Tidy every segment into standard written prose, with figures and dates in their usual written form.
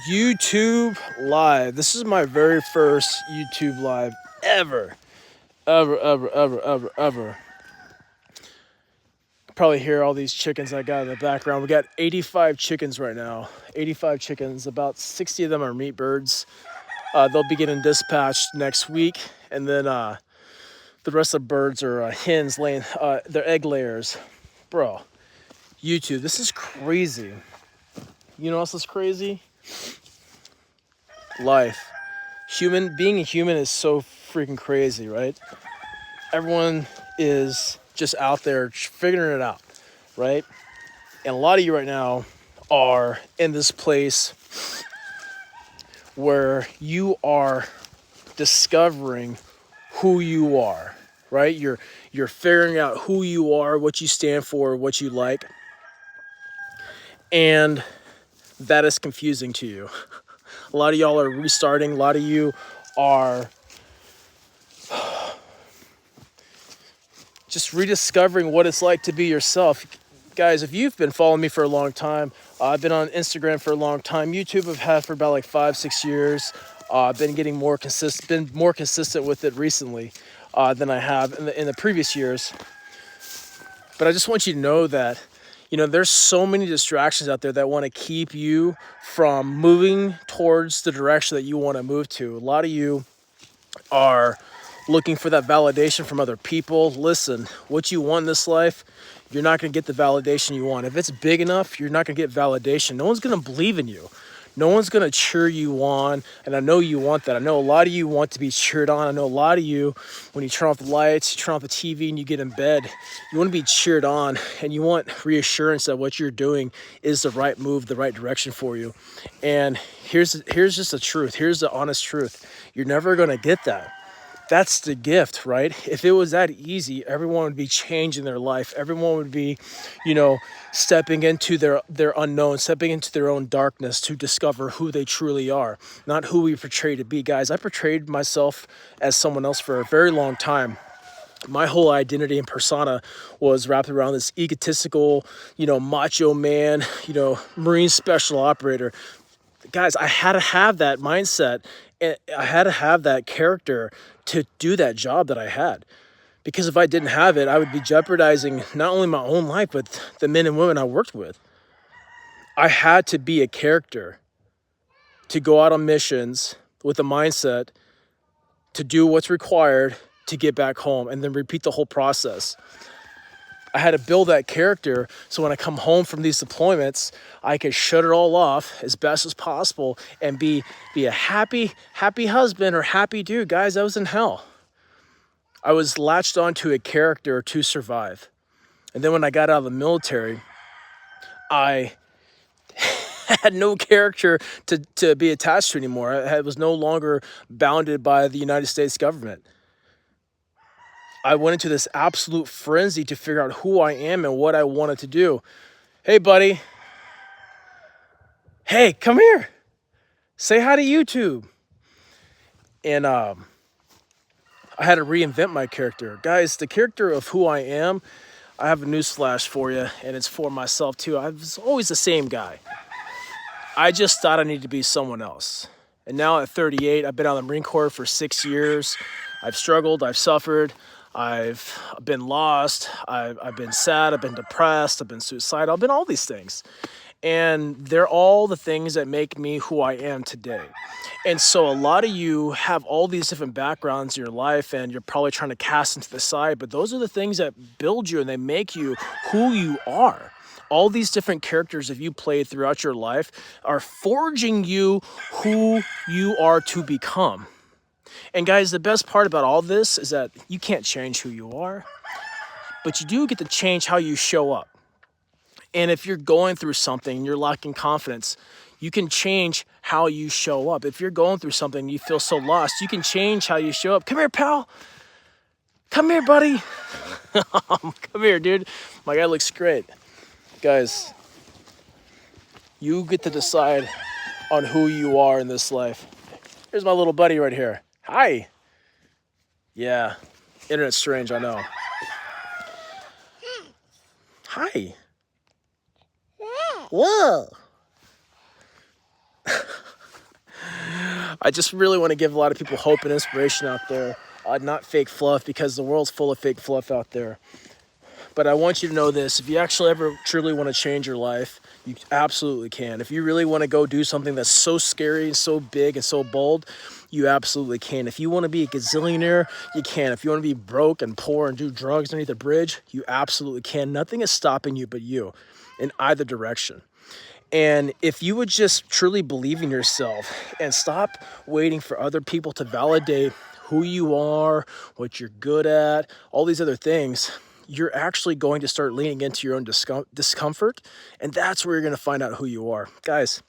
YouTube live. This is my very first YouTube live ever. Ever. Probably hear all these chickens I got in the background. We got 85 chickens right now. 85 chickens. About 60 of them are meat birds. They'll be getting dispatched next week. And then the rest of the birds are hens laying, they're egg layers. Bro, YouTube, this is crazy. You know what else is crazy? Life. Being a human is so freaking crazy, right? Everyone is just out there figuring it out, right? And a lot of you right now are in this place where you are discovering who you are, right? You're figuring out who you are, what you stand for, what you like. And that is confusing to you. A lot of y'all are restarting. A lot of you are just rediscovering what it's like to be yourself. Guys, if you've been following me for a long time, I've been on Instagram for a long time. YouTube I've had for about like 5-6 years. I've been getting more consistent with it recently than I have in the previous years. But I just want you to know that, you know, there's so many distractions out there that want to keep you from moving towards the direction that you want to move to. A lot of you are looking for that validation from other people. Listen, what you want in this life, you're not going to get the validation you want. If it's big enough, you're not going to get validation. No one's going to believe in you. No one's going to cheer you on. And I know you want that. I know a lot of you want to be cheered on. I know a lot of you, when you turn off the lights, you turn off the TV and you get in bed, you want to be cheered on and you want reassurance that what you're doing is the right move, the right direction for you. And here's just the truth. Here's the honest truth. You're never going to get that. That's the gift, right? If it was that easy, everyone would be changing their life. Everyone would be, you know, stepping into their unknown, stepping into their own darkness to discover who they truly are, not who we portray to be. Guys, I portrayed myself as someone else for a very long time. My whole identity and persona was wrapped around this egotistical, you know, macho man, you know, Marine special operator. Guys, I had to have that mindset and I had to have that character to do that job that I had. Because if I didn't have it, I would be jeopardizing not only my own life, but the men and women I worked with. I had to be a character to go out on missions with a mindset to do what's required to get back home and then repeat the whole process. I had to build that character so when I come home from these deployments, I could shut it all off as best as possible and be a happy husband or happy dude. Guys, I was in hell. I was latched onto a character to survive. And then when I got out of the military, I had no character to be attached to anymore. I was no longer bounded by the United States government. I went into this absolute frenzy to figure out who I am and what I wanted to do. Hey, buddy. Hey, come here. Say hi to YouTube. And I had to reinvent my character. Guys, the character of who I am, I have a newsflash for you, and it's for myself too. I was always the same guy. I just thought I needed to be someone else. And now at 38, I've been out of the Marine Corps for 6 years. I've struggled, I've suffered. I've been lost, I've been sad, I've been depressed, I've been suicidal, I've been all these things. And they're all the things that make me who I am today. And so a lot of you have all these different backgrounds in your life and you're probably trying to cast into the side, but those are the things that build you and they make you who you are. All these different characters that you played throughout your life are forging you who you are to become. And guys, the best part about all this is that you can't change who you are, but you do get to change how you show up. And if you're going through something and you're lacking confidence, you can change how you show up. If you're going through something and you feel so lost, you can change how you show up. Come here, pal. Come here, buddy. Come here, dude. My guy looks great. Guys, you get to decide on who you are in this life. Here's my little buddy right here. Hi. Yeah, internet's strange, I know. Hi. Whoa. I just really want to give a lot of people hope and inspiration out there, not fake fluff, because the world's full of fake fluff out there. But I want you to know this: if you actually ever truly want to change your life, you absolutely can. If you really want to go do something that's so scary, so big, and so bold, you absolutely can. If you want to be a gazillionaire, you can. If you want to be broke and poor and do drugs underneath a bridge, you absolutely can. Nothing is stopping you but you, in either direction. And if you would just truly believe in yourself and stop waiting for other people to validate who you are, what you're good at, all these other things, you're actually going to start leaning into your own discomfort. And that's where you're going to find out who you are. Guys,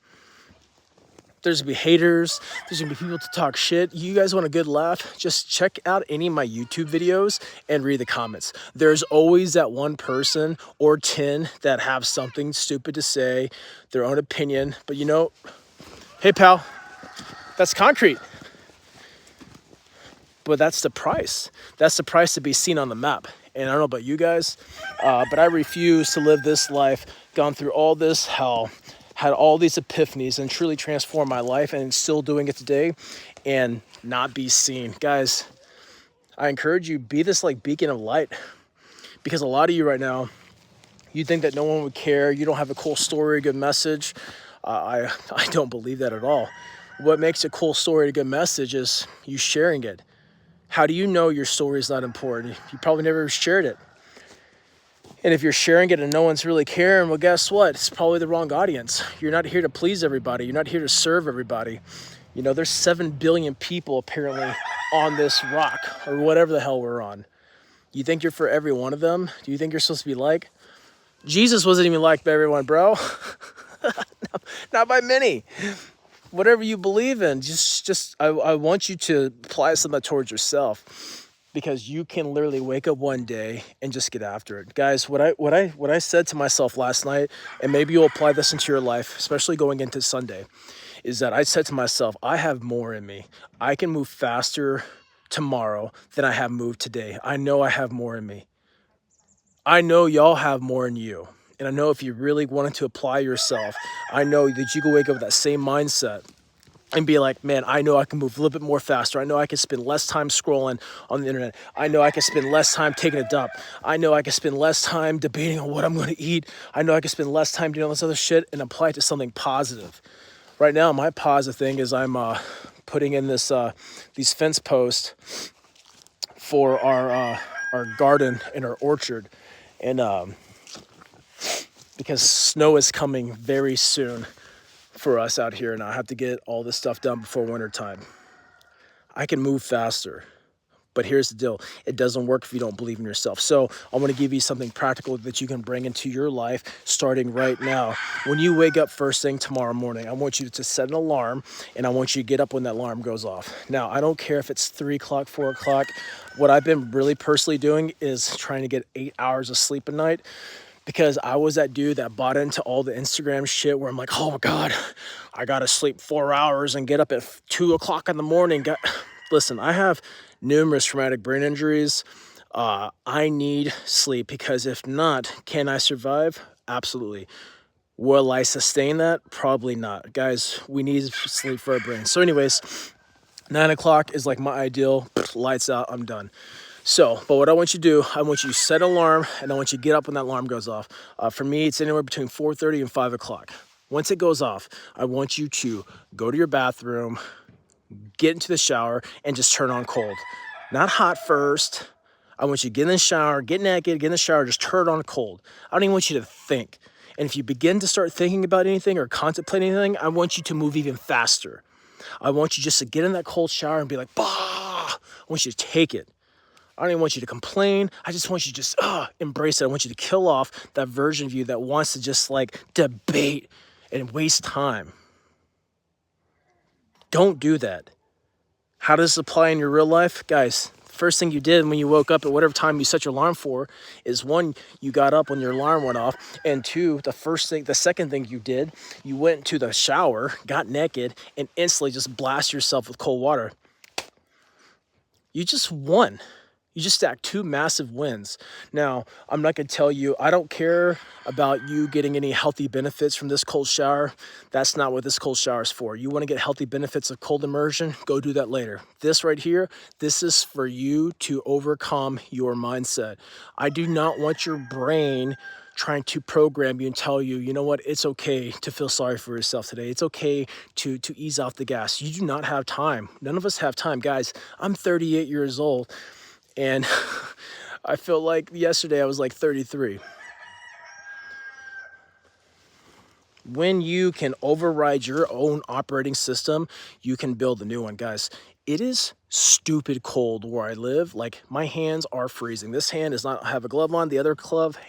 there's going to be haters. There's going to be people to talk shit. You guys want a good laugh? Just check out any of my YouTube videos and read the comments. There's always that one person or 10 that have something stupid to say, their own opinion. But you know, hey pal, that's concrete. But that's the price. That's the price to be seen on the map. And I don't know about you guys, but I refuse to live this life, gone through all this hell, had all these epiphanies, and truly transformed my life, and still doing it today, and not be seen. Guys, I encourage you, be this like beacon of light, because a lot of you right now, you think that no one would care. You don't have a cool story, a good message. I don't believe that at all. What makes a cool story, a good message, is you sharing it. How do you know your story is not important? You probably never shared it. And if you're sharing it and no one's really caring, well, guess what? It's probably the wrong audience. You're not here to please everybody. You're not here to serve everybody. You know, there's 7 billion people apparently on this rock, or whatever the hell we're on. You think you're for every one of them? Do you think you're supposed to be like? Jesus wasn't even liked by everyone, bro. Not by many. Whatever you believe in, I want you to apply some of that towards yourself, because you can literally wake up one day and just get after it. Guys, what I said to myself last night, and maybe you'll apply this into your life, especially going into Sunday, is that I said to myself, I have more in me. I can move faster tomorrow than I have moved today. I know I have more in me. I know y'all have more in you. And I know if you really wanted to apply yourself, I know that you can wake up with that same mindset and be like, man, I know I can move a little bit more faster. I know I can spend less time scrolling on the internet. I know I can spend less time taking a dump. I know I can spend less time debating on what I'm going to eat. I know I can spend less time doing all this other shit and apply it to something positive. Right now, my positive thing is I'm putting in these fence posts for our garden and our orchard. And because snow is coming very soon for us out here, and I have to get all this stuff done before winter time. I can move faster, but here's the deal: it doesn't work if you don't believe in yourself. So I want to give you something practical that you can bring into your life starting right now. When you wake up first thing tomorrow morning, I want you to set an alarm, and I want you to get up when that alarm goes off. Now, I don't care if it's 3 o'clock, 4 o'clock. What I've been really personally doing is trying to get 8 hours of sleep a night, because I was that dude that bought into all the Instagram shit where I'm like, oh my God, I gotta sleep 4 hours and get up at 2 o'clock in the morning. Listen, I have numerous traumatic brain injuries. I need sleep, because if not, can I survive? Absolutely. Will I sustain that? Probably not. Guys, we need sleep for our brains. So anyways, 9 o'clock is like my ideal. Lights out, I'm done. So, but what I want you to do, I want you to set an alarm, and I want you to get up when that alarm goes off. For me, it's anywhere between 4:30 and 5 o'clock. Once it goes off, I want you to go to your bathroom, get into the shower, and just turn on cold. Not hot first. I want you to get in the shower, get naked, get in the shower, just turn it on cold. I don't even want you to think. And if you begin to start thinking about anything or contemplating anything, I want you to move even faster. I want you just to get in that cold shower and be like, bah! I want you to take it. I don't even want you to complain. I just want you to just embrace it. I want you to kill off that version of you that wants to just like debate and waste time. Don't do that. How does this apply in your real life? Guys, first thing you did when you woke up at whatever time you set your alarm for is, 1, you got up when your alarm went off, and 2, the second thing you did, you went to the shower, got naked, and instantly just blast yourself with cold water. You just won. You just stack 2 massive wins. Now, I'm not gonna tell you, I don't care about you getting any healthy benefits from this cold shower. That's not what this cold shower is for. You wanna get healthy benefits of cold immersion, go do that later. This right here, this is for you to overcome your mindset. I do not want your brain trying to program you and tell you, you know what, it's okay to feel sorry for yourself today. It's okay to ease off the gas. You do not have time. None of us have time. Guys, I'm 38 years old. And I feel like yesterday I was like 33. When you can override your own operating system, you can build a new one, guys. It is stupid cold where I live. Like, my hands are freezing. This hand does not have a glove on. The other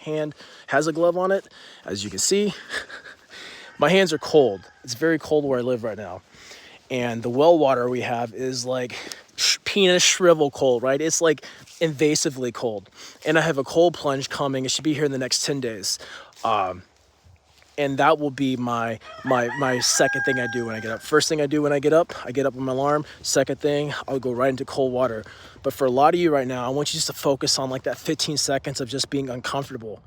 hand has a glove on it. As you can see, my hands are cold. It's very cold where I live right now. And the well water we have is like penis shrivel cold, right? It's like invasively cold. And I have a cold plunge coming. It should be here in the next 10 days. And that will be my second thing I do when I get up. First thing I do when I get up with my alarm. Second thing, I'll go right into cold water. But for a lot of you right now, I want you just to focus on like that 15 seconds of just being uncomfortable.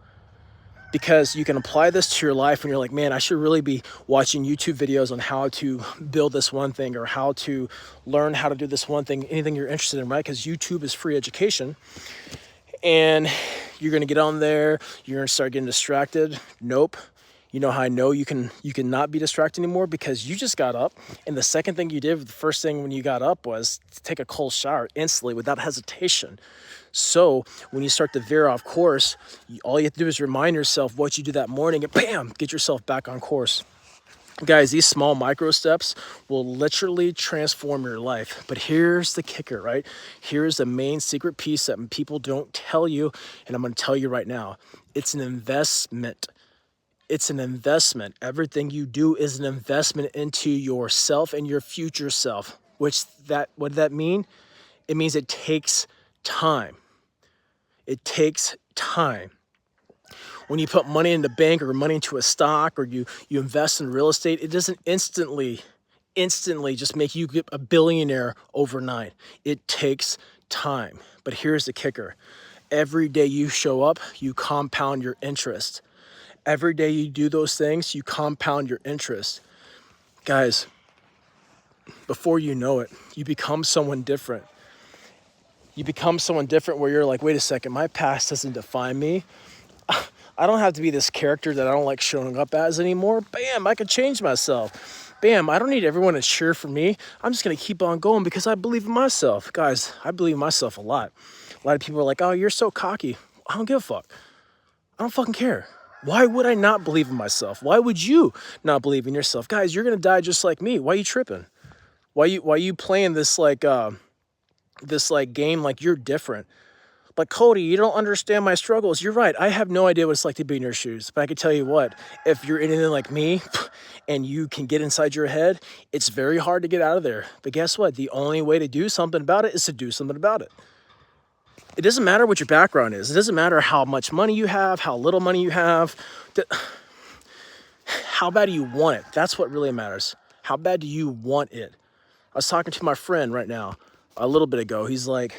Because you can apply this to your life when you're like, man, I should really be watching YouTube videos on how to build this one thing or how to learn how to do this one thing, anything you're interested in, right? Because YouTube is free education. And you're gonna get on there, you're gonna start getting distracted. Nope. You know how I know you can not be distracted anymore? Because you just got up, and the second thing you did, the first thing when you got up was to take a cold shower instantly without hesitation. So when you start to veer off course, all you have to do is remind yourself what you did that morning and bam, get yourself back on course. Guys, these small micro steps will literally transform your life. But here's the kicker, right? Here's the main secret piece that people don't tell you, and I'm going to tell you right now. It's an investment. It's an investment. Everything you do is an investment into yourself and your future self. What does that mean? It means it takes time. It takes time. When you put money in the bank or money into a stock or you invest in real estate, it doesn't instantly just make you a billionaire overnight. It takes time. But here's the kicker. Every day you show up, you compound your interest. Every day you do those things, you compound your interest. Guys, before you know it, you become someone different. You become someone different where you're like, wait a second, my past doesn't define me. I don't have to be this character that I don't like showing up as anymore. Bam, I can change myself. Bam, I don't need everyone to cheer for me. I'm just gonna keep on going because I believe in myself. Guys, I believe in myself a lot. A lot of people are like, oh, you're so cocky. I don't give a fuck. I don't fucking care. Why would I not believe in myself? Why would you not believe in yourself? Guys, you're gonna die just like me. Why are you tripping? Why you playing this game like you're different? But Cody, you don't understand my struggles. You're right. I have no idea what it's like to be in your shoes. But I can tell you what, if you're anything like me and you can get inside your head, it's very hard to get out of there. But guess what? The only way to do something about it is to do something about it. It doesn't matter what your background is. It doesn't matter how much money you have, how little money you have. How bad do you want it? That's what really matters. How bad do you want it? I was talking to my friend right now, a little bit ago. He's like,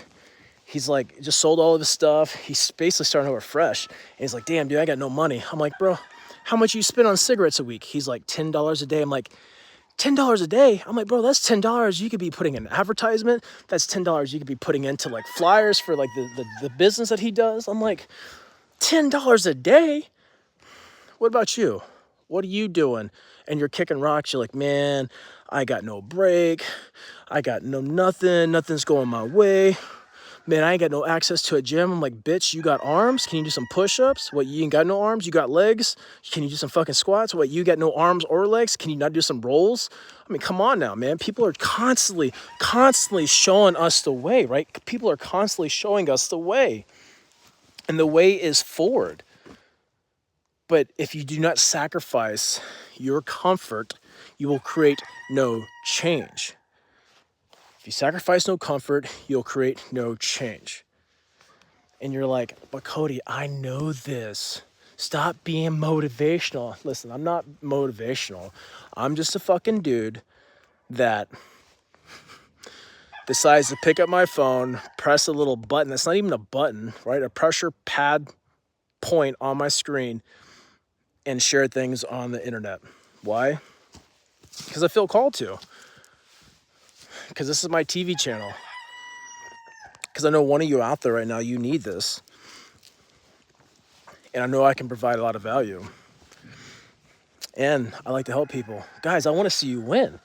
just sold all of his stuff. He's basically starting over fresh. And he's like, damn, dude, I got no money. I'm like, bro, how much you spend on cigarettes a week? He's like, $10 a day. I'm like, $10 a day? I'm like, bro, that's $10 you could be putting in advertisement. That's $10 you could be putting into like flyers for like the business that he does. I'm like, $10 a day? What about you? What are you doing? And you're kicking rocks. You're like, man, I got no break. I got no nothing. Nothing's going my way. Man, I ain't got no access to a gym. I'm like, bitch, you got arms? Can you do some push-ups? What, you ain't got no arms? You got legs? Can you do some fucking squats? What, you got no arms or legs? Can you not do some rolls? I mean, come on now, man. People are constantly showing us the way, right? People are constantly showing us the way. And the way is forward. But if you do not sacrifice your comfort, you will create no change. If you sacrifice no comfort, you'll create no change. And you're like, but Cody, I know this. Stop being motivational. Listen, I'm not motivational. I'm just a fucking dude that decides to pick up my phone, press a little button that's not even a button, right? A pressure pad point on my screen, and share things on the internet. Why? Because I feel called to. Because this is my TV channel. Because I know one of you out there right now, you need this. And I know I can provide a lot of value. And I like to help people. Guys, I want to see you win.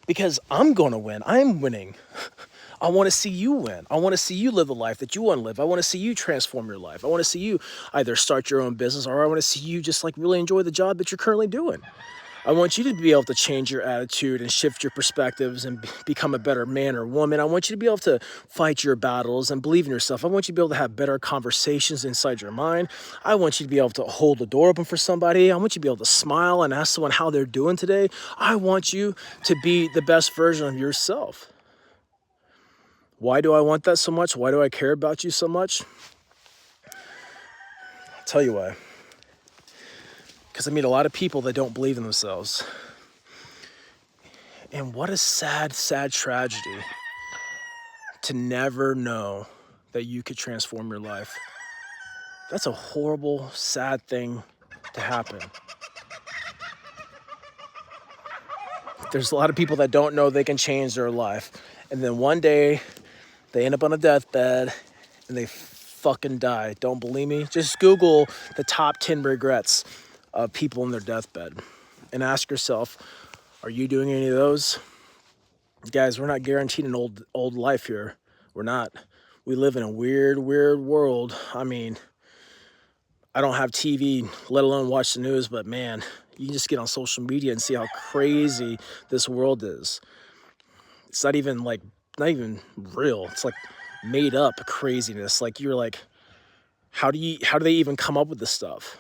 Because I'm going to win. I'm winning. I want to see you win. I want to see you live the life that you want to live. I want to see you transform your life. I want to see you either start your own business, or I want to see you just like really enjoy the job that you're currently doing. I want you to be able to change your attitude and shift your perspectives and become a better man or woman. I want you to be able to fight your battles and believe in yourself. I want you to be able to have better conversations inside your mind. I want you to be able to hold the door open for somebody. I want you to be able to smile and ask someone how they're doing today. I want you to be the best version of yourself. Why do I want that so much? Why do I care about you so much? I'll tell you why. Because I meet a lot of people that don't believe in themselves. And what a sad, sad tragedy to never know that you could transform your life. That's a horrible, sad thing to happen. There's a lot of people that don't know they can change their life. And then one day they end up on a deathbed and they fucking die. Don't believe me? Just Google the top 10 regrets of people in their deathbed and ask yourself, are you doing any of those? Guys, we're not guaranteed an old life here. We're not. We live in a weird world. I mean, I don't have TV, let alone watch the news, but man, you can just get on social media and see how crazy this world is. It's not even real. It's like made up craziness. Like you're like, how do they even come up with this stuff?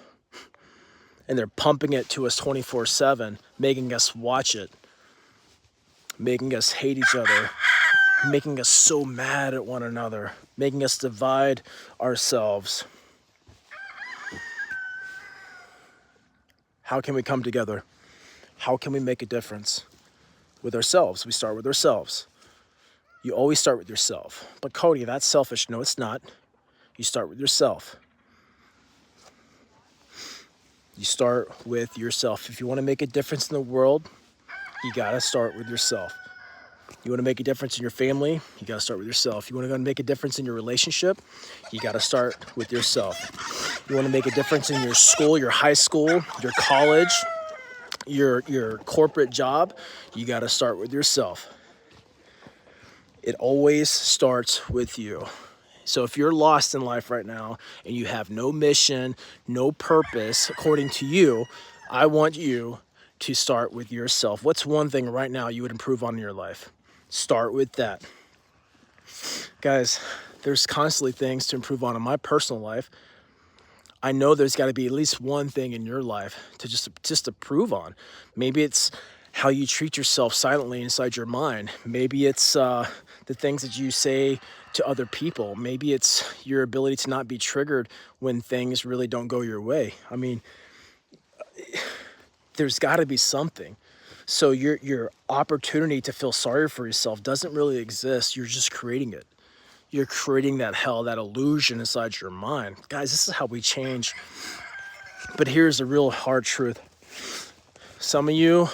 And they're pumping it to us 24/7, making us watch it, making us hate each other, making us so mad at one another, making us divide ourselves. How can we come together? How can we make a difference? With ourselves. We start with ourselves. You always start with yourself. But Cody, that's selfish. No, it's not. You start with yourself. You start with yourself. If you want to make a difference in the world, you got to start with yourself. You want to make a difference in your family, you got to start with yourself. You want to make a difference in your relationship, you got to start with yourself. You want to make a difference in your school, your high school, your college, your corporate job, you got to start with yourself. It always starts with you. So if you're lost in life right now and you have no mission, no purpose, according to you, I want you to start with yourself. What's one thing right now you would improve on in your life? Start with that. Guys, there's constantly things to improve on in my personal life. I know there's got to be at least one thing in your life to just to improve on. Maybe it's how you treat yourself silently inside your mind. Maybe it's the things that you say to other people. Maybe it's your ability to not be triggered when things really don't go your way. I mean, there's got to be something. So your opportunity to feel sorry for yourself doesn't really exist. You're just creating it. You're creating that hell, that illusion inside your mind. Guys, this is how we change. But here's the real hard truth. Some of you,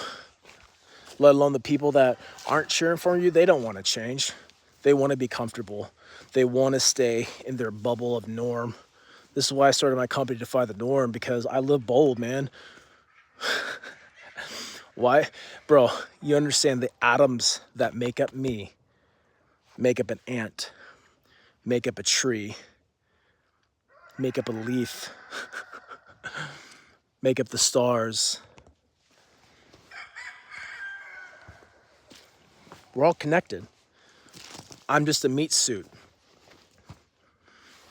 let alone the people that aren't cheering for you, they don't want to change. They want to be comfortable. They want to stay in their bubble of norm. This is why I started my company, Defy the Norm, because I live bold, man. Why? Bro, you understand the atoms that make up me, make up an ant, make up a tree, make up a leaf, make up the stars. We're all connected. I'm just a meat suit.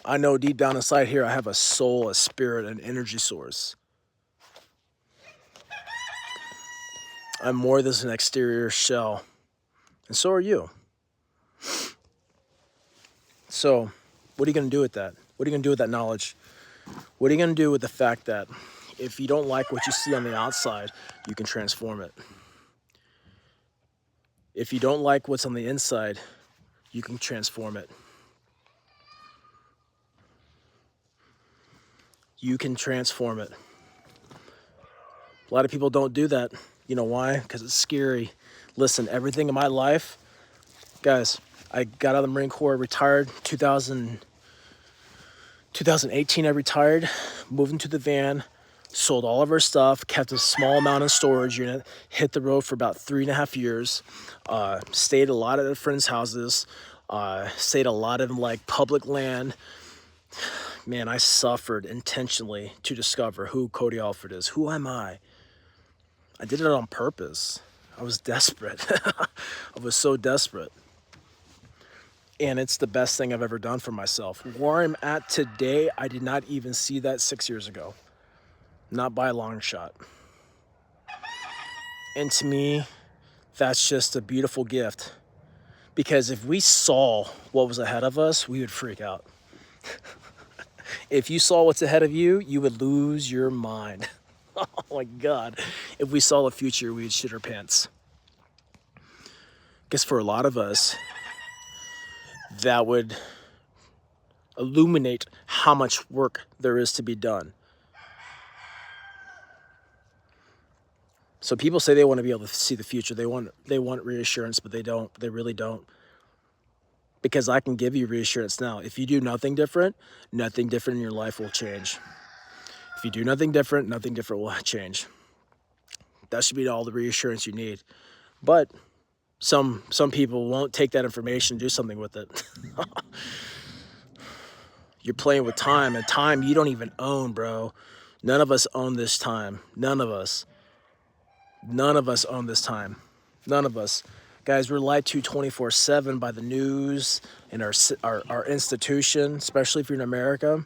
I know deep down inside here I have a soul, a spirit, an energy source. I'm more than an exterior shell. And so are you. So, what are you going to do with that? What are you going to do with that knowledge? What are you going to do with the fact that if you don't like what you see on the outside, you can transform it? If you don't like what's on the inside, you can transform it. You can transform it. A lot of people don't do that. You know why? Because it's scary. Listen, everything in my life, guys, I got out of the Marine Corps, retired 2018, I retired, moved into the van, sold all of our stuff, kept a small amount in storage unit, hit the road for about 3.5 years, stayed a lot at friends' houses, stayed a lot in like public land. Man, I suffered intentionally to discover who Cody Alford is. Who am I? I did it on purpose. I was desperate. I was so desperate. And it's the best thing I've ever done for myself. Where I'm at today, I did not even see that 6 years ago. Not by a long shot. And to me, that's just a beautiful gift. Because if we saw what was ahead of us, we would freak out. If you saw what's ahead of you, you would lose your mind. Oh my God. If we saw the future, we'd shit our pants. Because for a lot of us, that would illuminate how much work there is to be done. So people say they want to be able to see the future. They want reassurance, but they don't. They really don't. Because I can give you reassurance now. If you do nothing different in your life will change. If you do nothing different will change. That should be all the reassurance you need. But some people won't take that information and do something with it. You're playing with time, and time you don't even own, bro. None of us own this time. None of us. None of us own this time. None of us. Guys, we're lied to 24/7 by the news and our institution, especially if you're in America.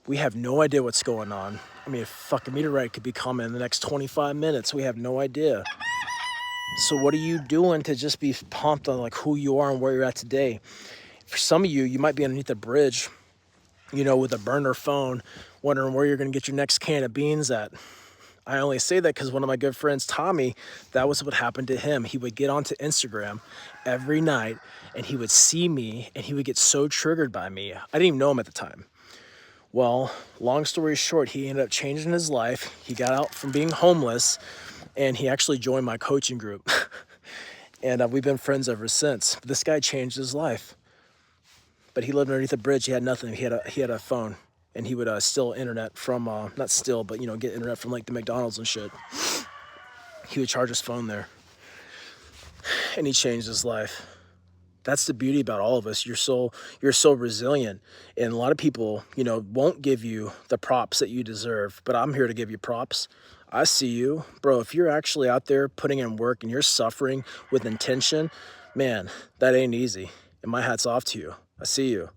We have no idea what's going on. I mean, a fucking meteorite could be coming in the next 25 minutes. We have no idea. So what are you doing to just be pumped on like who you are and where you're at today? For some of you, you might be underneath a bridge, with a burner phone, wondering where you're going to get your next can of beans at. I only say that because one of my good friends, Tommy, that was what happened to him. He would get onto Instagram every night and he would see me and he would get so triggered by me. I didn't even know him at the time. Well, long story short, he ended up changing his life. He got out from being homeless and he actually joined my coaching group. And we've been friends ever since. But this guy changed his life. But he lived underneath a bridge. He had nothing. He had a phone. And he would steal internet from, not steal, but, get internet from like the McDonald's and shit. He would charge his phone there. And he changed his life. That's the beauty about all of us. You're so resilient. And a lot of people, won't give you the props that you deserve. But I'm here to give you props. I see you. Bro, if you're actually out there putting in work and you're suffering with intention, man, that ain't easy. And my hat's off to you. I see you.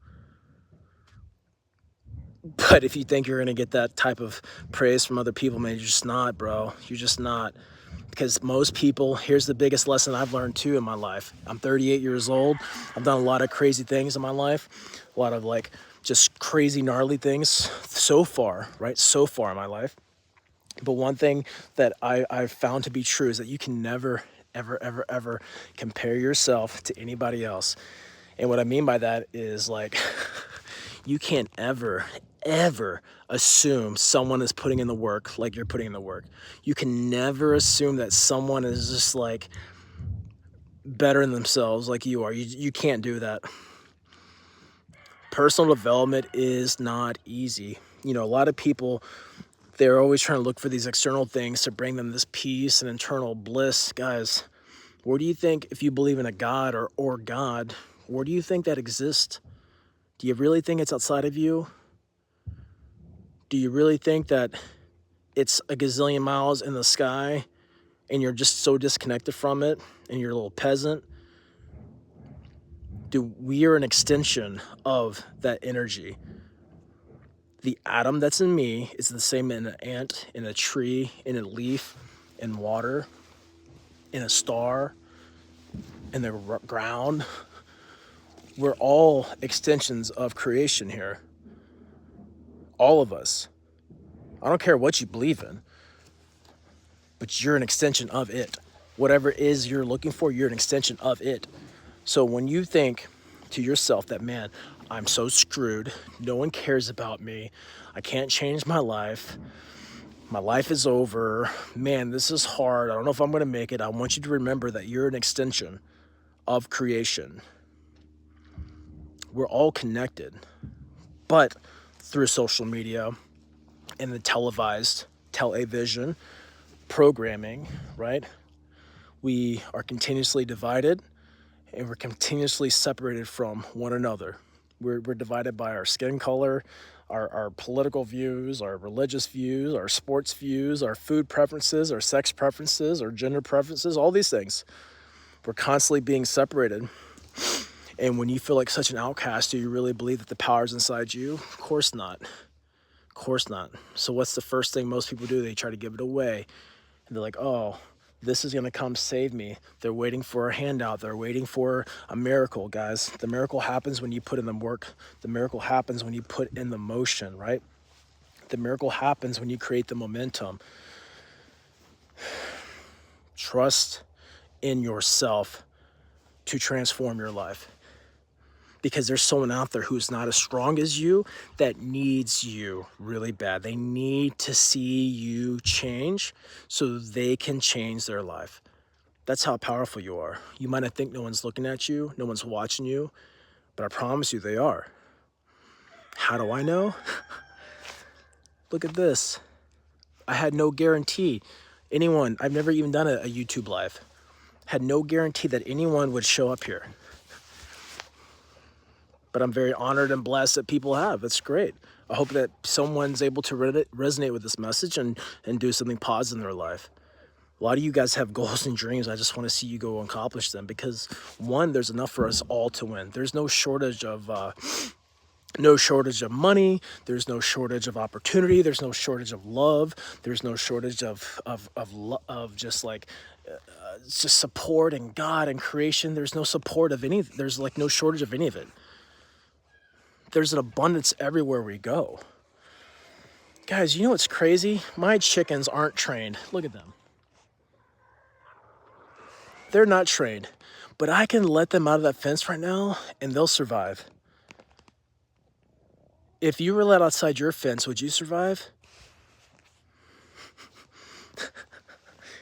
But if you think you're going to get that type of praise from other people, man, you're just not, bro. You're just not. Because most people, here's the biggest lesson I've learned too in my life. I'm 38 years old. I've done a lot of crazy things in my life. A lot of like just crazy gnarly things so far, right? So far in my life. But one thing that I've found to be true is that you can never, ever, ever, ever compare yourself to anybody else. And what I mean by that is like, you can't ever assume someone is putting in the work like you're putting in the work. You can never assume that someone is just like better than themselves like you are. You can't do that. Personal development is not easy. A lot of people, they're always trying to look for these external things to bring them this peace and internal bliss. Guys, where do you think, if you believe in a God or God, where do you think that exists? Do you really think it's outside of you? Do you really think that it's a gazillion miles in the sky and you're just so disconnected from it and you're a little peasant? We are an extension of that energy. The atom that's in me is the same in an ant, in a tree, in a leaf, in water, in a star, in the ground. We're all extensions of creation here. All of us. I don't care what you believe in, but you're an extension of it. Whatever it is you're looking for, you're an extension of it. So when you think to yourself that, man, I'm so screwed. No one cares about me. I can't change my life. My life is over. Man, this is hard. I don't know if I'm going to make it. I want you to remember that you're an extension of creation. We're all connected, but through social media and the televised television programming, right? We are continuously divided and we're continuously separated from one another. We're divided by our skin color, our political views, our religious views, our sports views, our food preferences, our sex preferences, our gender preferences, all these things. We're constantly being separated. And when you feel like such an outcast, do you really believe that the power's inside you? Of course not. Of course not. So what's the first thing most people do? They try to give it away. And they're like, oh, this is going to come save me. They're waiting for a handout. They're waiting for a miracle, guys. The miracle happens when you put in the work. The miracle happens when you put in the motion, right? The miracle happens when you create the momentum. Trust in yourself to transform your life. Because there's someone out there who's not as strong as you that needs you really bad. They need to see you change so they can change their life. That's how powerful you are. You might not think no one's looking at you, no one's watching you, but I promise you they are. How do I know? Look at this. I had no guarantee. I've never even done a YouTube live, had no guarantee that anyone would show up here. But I'm very honored and blessed that people have. It's great. I hope that someone's able to resonate with this message and do something positive in their life. A lot of you guys have goals and dreams. I just want to see you go accomplish them because, one, there's enough for us all to win. There's no shortage of money. There's no shortage of opportunity. There's no shortage of love. There's no shortage of just like just support and God and creation. There's no support of any. There's like no shortage of any of it. There's an abundance everywhere we go. Guys, you know what's crazy? My chickens aren't trained. Look at them. They're not trained, but I can let them out of that fence right now and they'll survive. If you were let outside your fence, would you survive?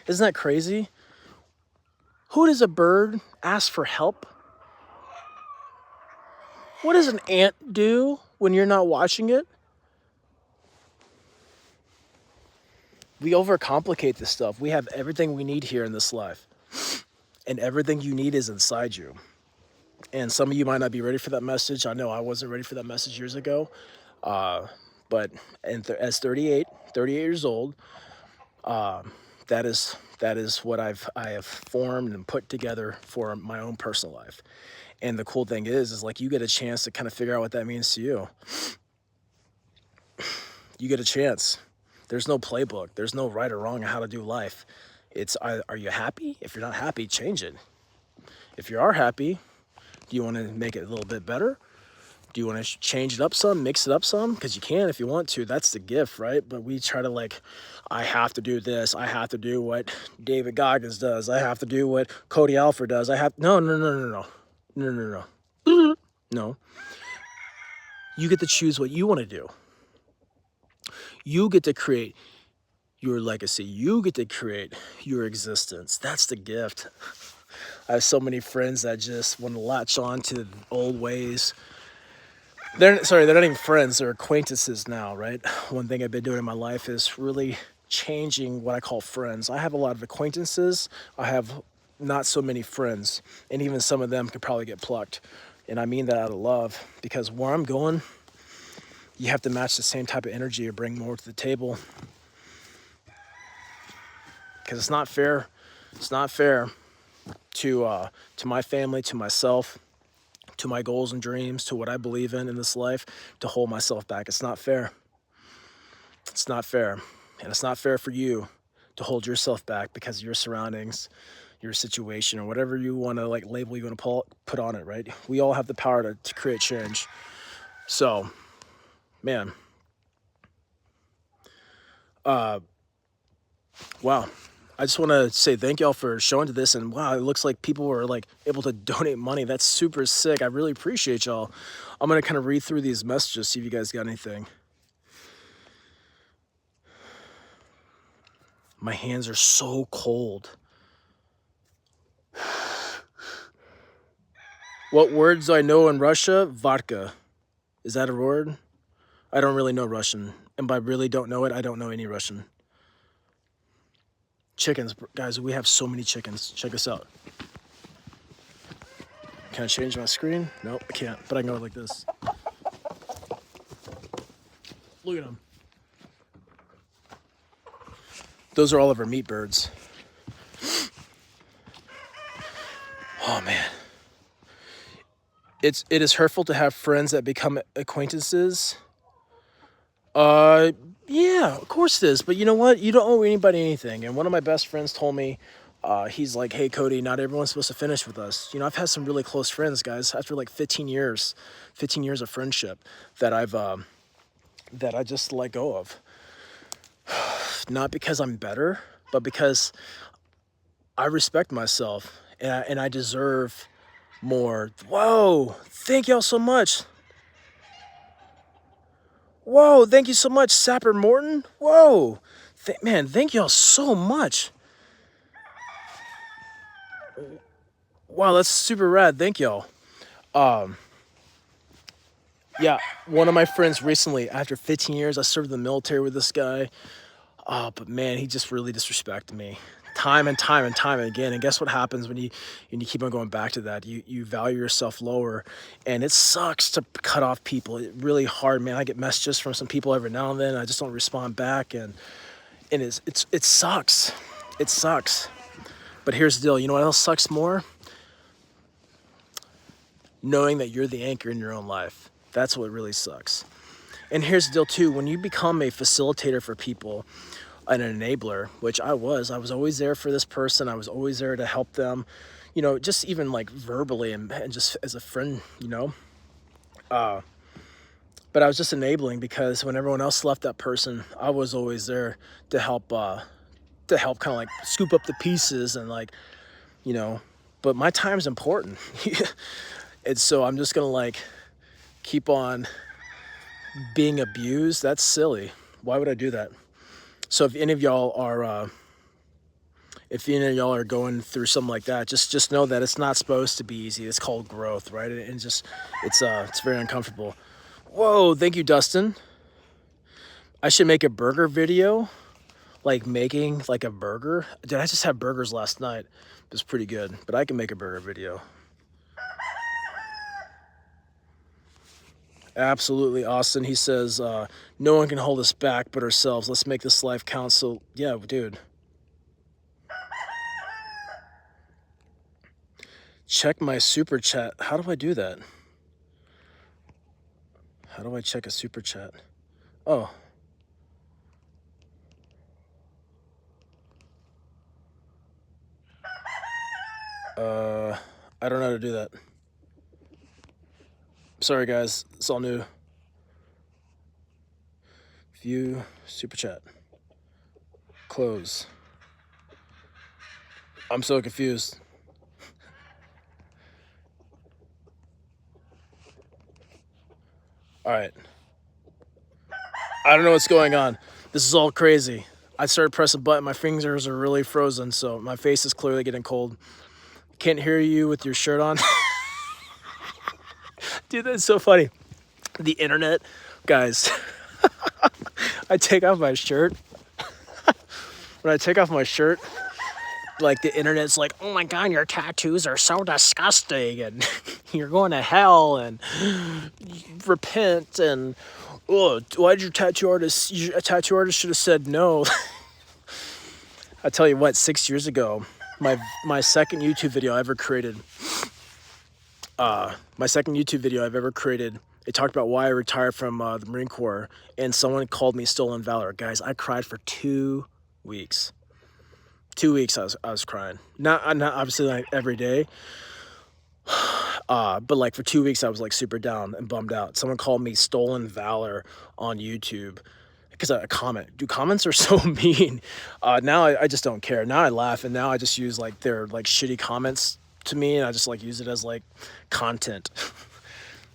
Isn't that crazy? Who does a bird ask for help? What does an ant do when you're not watching it? We overcomplicate this stuff. We have everything we need here in this life. And everything you need is inside you. And some of you might not be ready for that message. I know I wasn't ready for that message years ago. But as 38 years old, that is what I have formed and put together for my own personal life. And the cool thing is like you get a chance to kind of figure out what that means to you. You get a chance. There's no playbook. There's no right or wrong on how to do life. It's, are you happy? If you're not happy, change it. If you are happy, do you want to make it a little bit better? Do you want to change it up some, mix it up some? Because you can if you want to. That's the gift, right? But we try to like, I have to do this. I have to do what David Goggins does. I have to do what Cody Alford does. No. No. You get to choose what you want to do. You get to create your legacy. You get to create your existence. That's the gift. I have so many friends that just want to latch on to old ways. They're not even friends, they're acquaintances now, right? One thing I've been doing in my life is really changing what I call friends. I have a lot of acquaintances. I have not so many friends, and even some of them could probably get plucked. And I mean that out of love, because where I'm going, you have to match the same type of energy or bring more to the table. Because it's not fair. It's not fair to my family, to myself, to my goals and dreams, to what I believe in this life, to hold myself back. It's not fair. It's not fair. And it's not fair for you to hold yourself back because of your surroundings, your situation, or whatever you want to like label you want to put on it, right? We all have the power to create change. So, man. Wow. I just want to say thank y'all for showing to this, and wow, it looks like people were like able to donate money. That's super sick. I really appreciate y'all. I'm gonna kind of read through these messages, see if you guys got anything. My hands are so cold. What words do I know in Russia? Vodka. Is that a word? I don't really know Russian. And by really don't know it, I don't know any Russian. Chickens. Guys, we have so many chickens. Check this out. Can I change my screen? Nope, I can't. But I can go like this. Look at them. Those are all of our meat birds. Oh, man. It is hurtful to have friends that become acquaintances. Yeah, of course it is. But you know what? You don't owe anybody anything. And one of my best friends told me, he's like, hey, Cody, not everyone's supposed to finish with us. You know, I've had some really close friends, guys, after like 15 years of friendship that I just let go of. Not because I'm better, but because I respect myself and I deserve more. Whoa, thank y'all so much. Whoa, thank you so much, Sapper Morton. Whoa, man, thank y'all so much. Wow, that's super rad. Thank y'all. Yeah, one of my friends recently, after 15 years, I served in the military with this guy. But man, he just really disrespected me time and time and time again. And guess what happens when you keep on going back to that? You value yourself lower, and it sucks to cut off people. It's really hard, man. I get messages from some people every now and then. I just don't respond back, and it sucks. It sucks. But here's the deal. You know what else sucks more? Knowing that you're the anchor in your own life. That's what really sucks. And here's the deal too. When you become a facilitator for people, an enabler, which I was always there for this person. I was always there to help them, you know, just even like verbally and just as a friend, you know. But I was just enabling because when everyone else left that person, I was always there to help kind of like scoop up the pieces and like, you know, but my time's important. And so I'm just going to like keep on being abused. That's silly. Why would I do that? So if any of y'all are going through something like that, just know that it's not supposed to be easy. It's called growth, right? And just it's very uncomfortable. Whoa, thank you, Dustin. I should make a burger video, like making like a burger. Did I just have burgers last night? It was pretty good, but I can make a burger video. Absolutely, Austin. He says, no one can hold us back but ourselves. Let's make this life count. So, yeah, dude. Check my super chat. How do I do that? How do I check a super chat? Oh. I don't know how to do that. Sorry, guys. It's all new. View, super chat. Close. I'm so confused. All right. I don't know what's going on. This is all crazy. I started pressing a button. My fingers are really frozen, so my face is clearly getting cold. Can't hear you with your shirt on. Dude, that's so funny. The internet, guys. I take off my shirt. When I take off my shirt, like the internet's like, oh my God, your tattoos are so disgusting and you're going to hell and repent and oh, why did your tattoo artist should have said no. I tell you what, 6 years ago, my second YouTube video I ever created, it talked about why I retired from the Marine Corps, and someone called me stolen valor. Guys, I cried for 2 weeks. 2 weeks I was crying. Not obviously like every day. But like for 2 weeks I was like super down and bummed out. Someone called me stolen valor on YouTube. because I comment. Dude, comments are so mean. Now I just don't care. Now I laugh, and now I just use like their like shitty comments to me, and I just like use it as like content.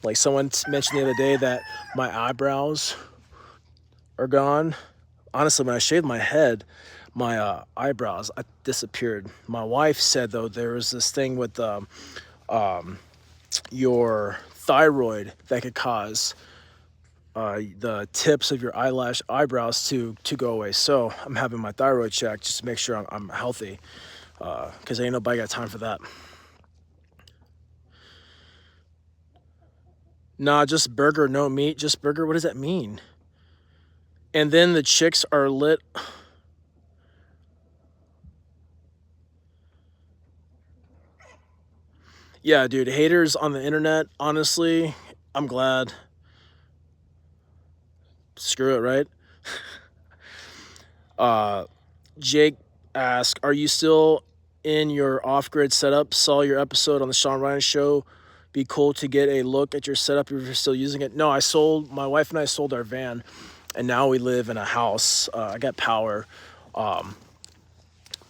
Like someone mentioned the other day that my eyebrows are gone. Honestly, when I shaved my head, my eyebrows disappeared. My wife said though there was this thing with your thyroid that could cause the tips of your eyebrows to go away. So I'm having my thyroid checked just to make sure I'm healthy, because ain't nobody got time for that. Nah, just burger, no meat, just burger. What does that mean? And then the chicks are lit. Yeah, dude, haters on the internet, honestly, I'm glad. Screw it, right? Jake asked, are you still in your off-grid setup? Saw your episode on the Sean Ryan show. Be cool to get a look at your setup if you're still using it. No, my wife and I sold our van, and now we live in a house. I got power,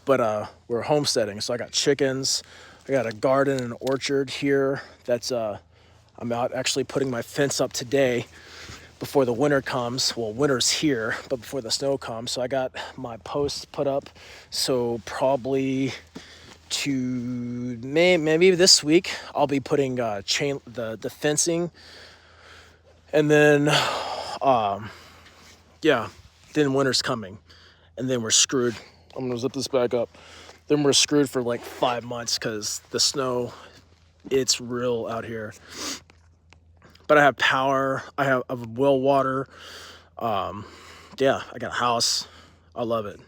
but we're homesteading. So I got chickens. I got a garden and orchard here. I'm out actually putting my fence up today before the winter comes. Well, winter's here, but before the snow comes. So I got my posts put up. So probably maybe this week I'll be putting the fencing, and then then winter's coming, and then we're screwed. I'm gonna zip this back up. Then we're screwed for like 5 months because the snow, it's real out here. But I have power. I have well water. I got a house. I love it.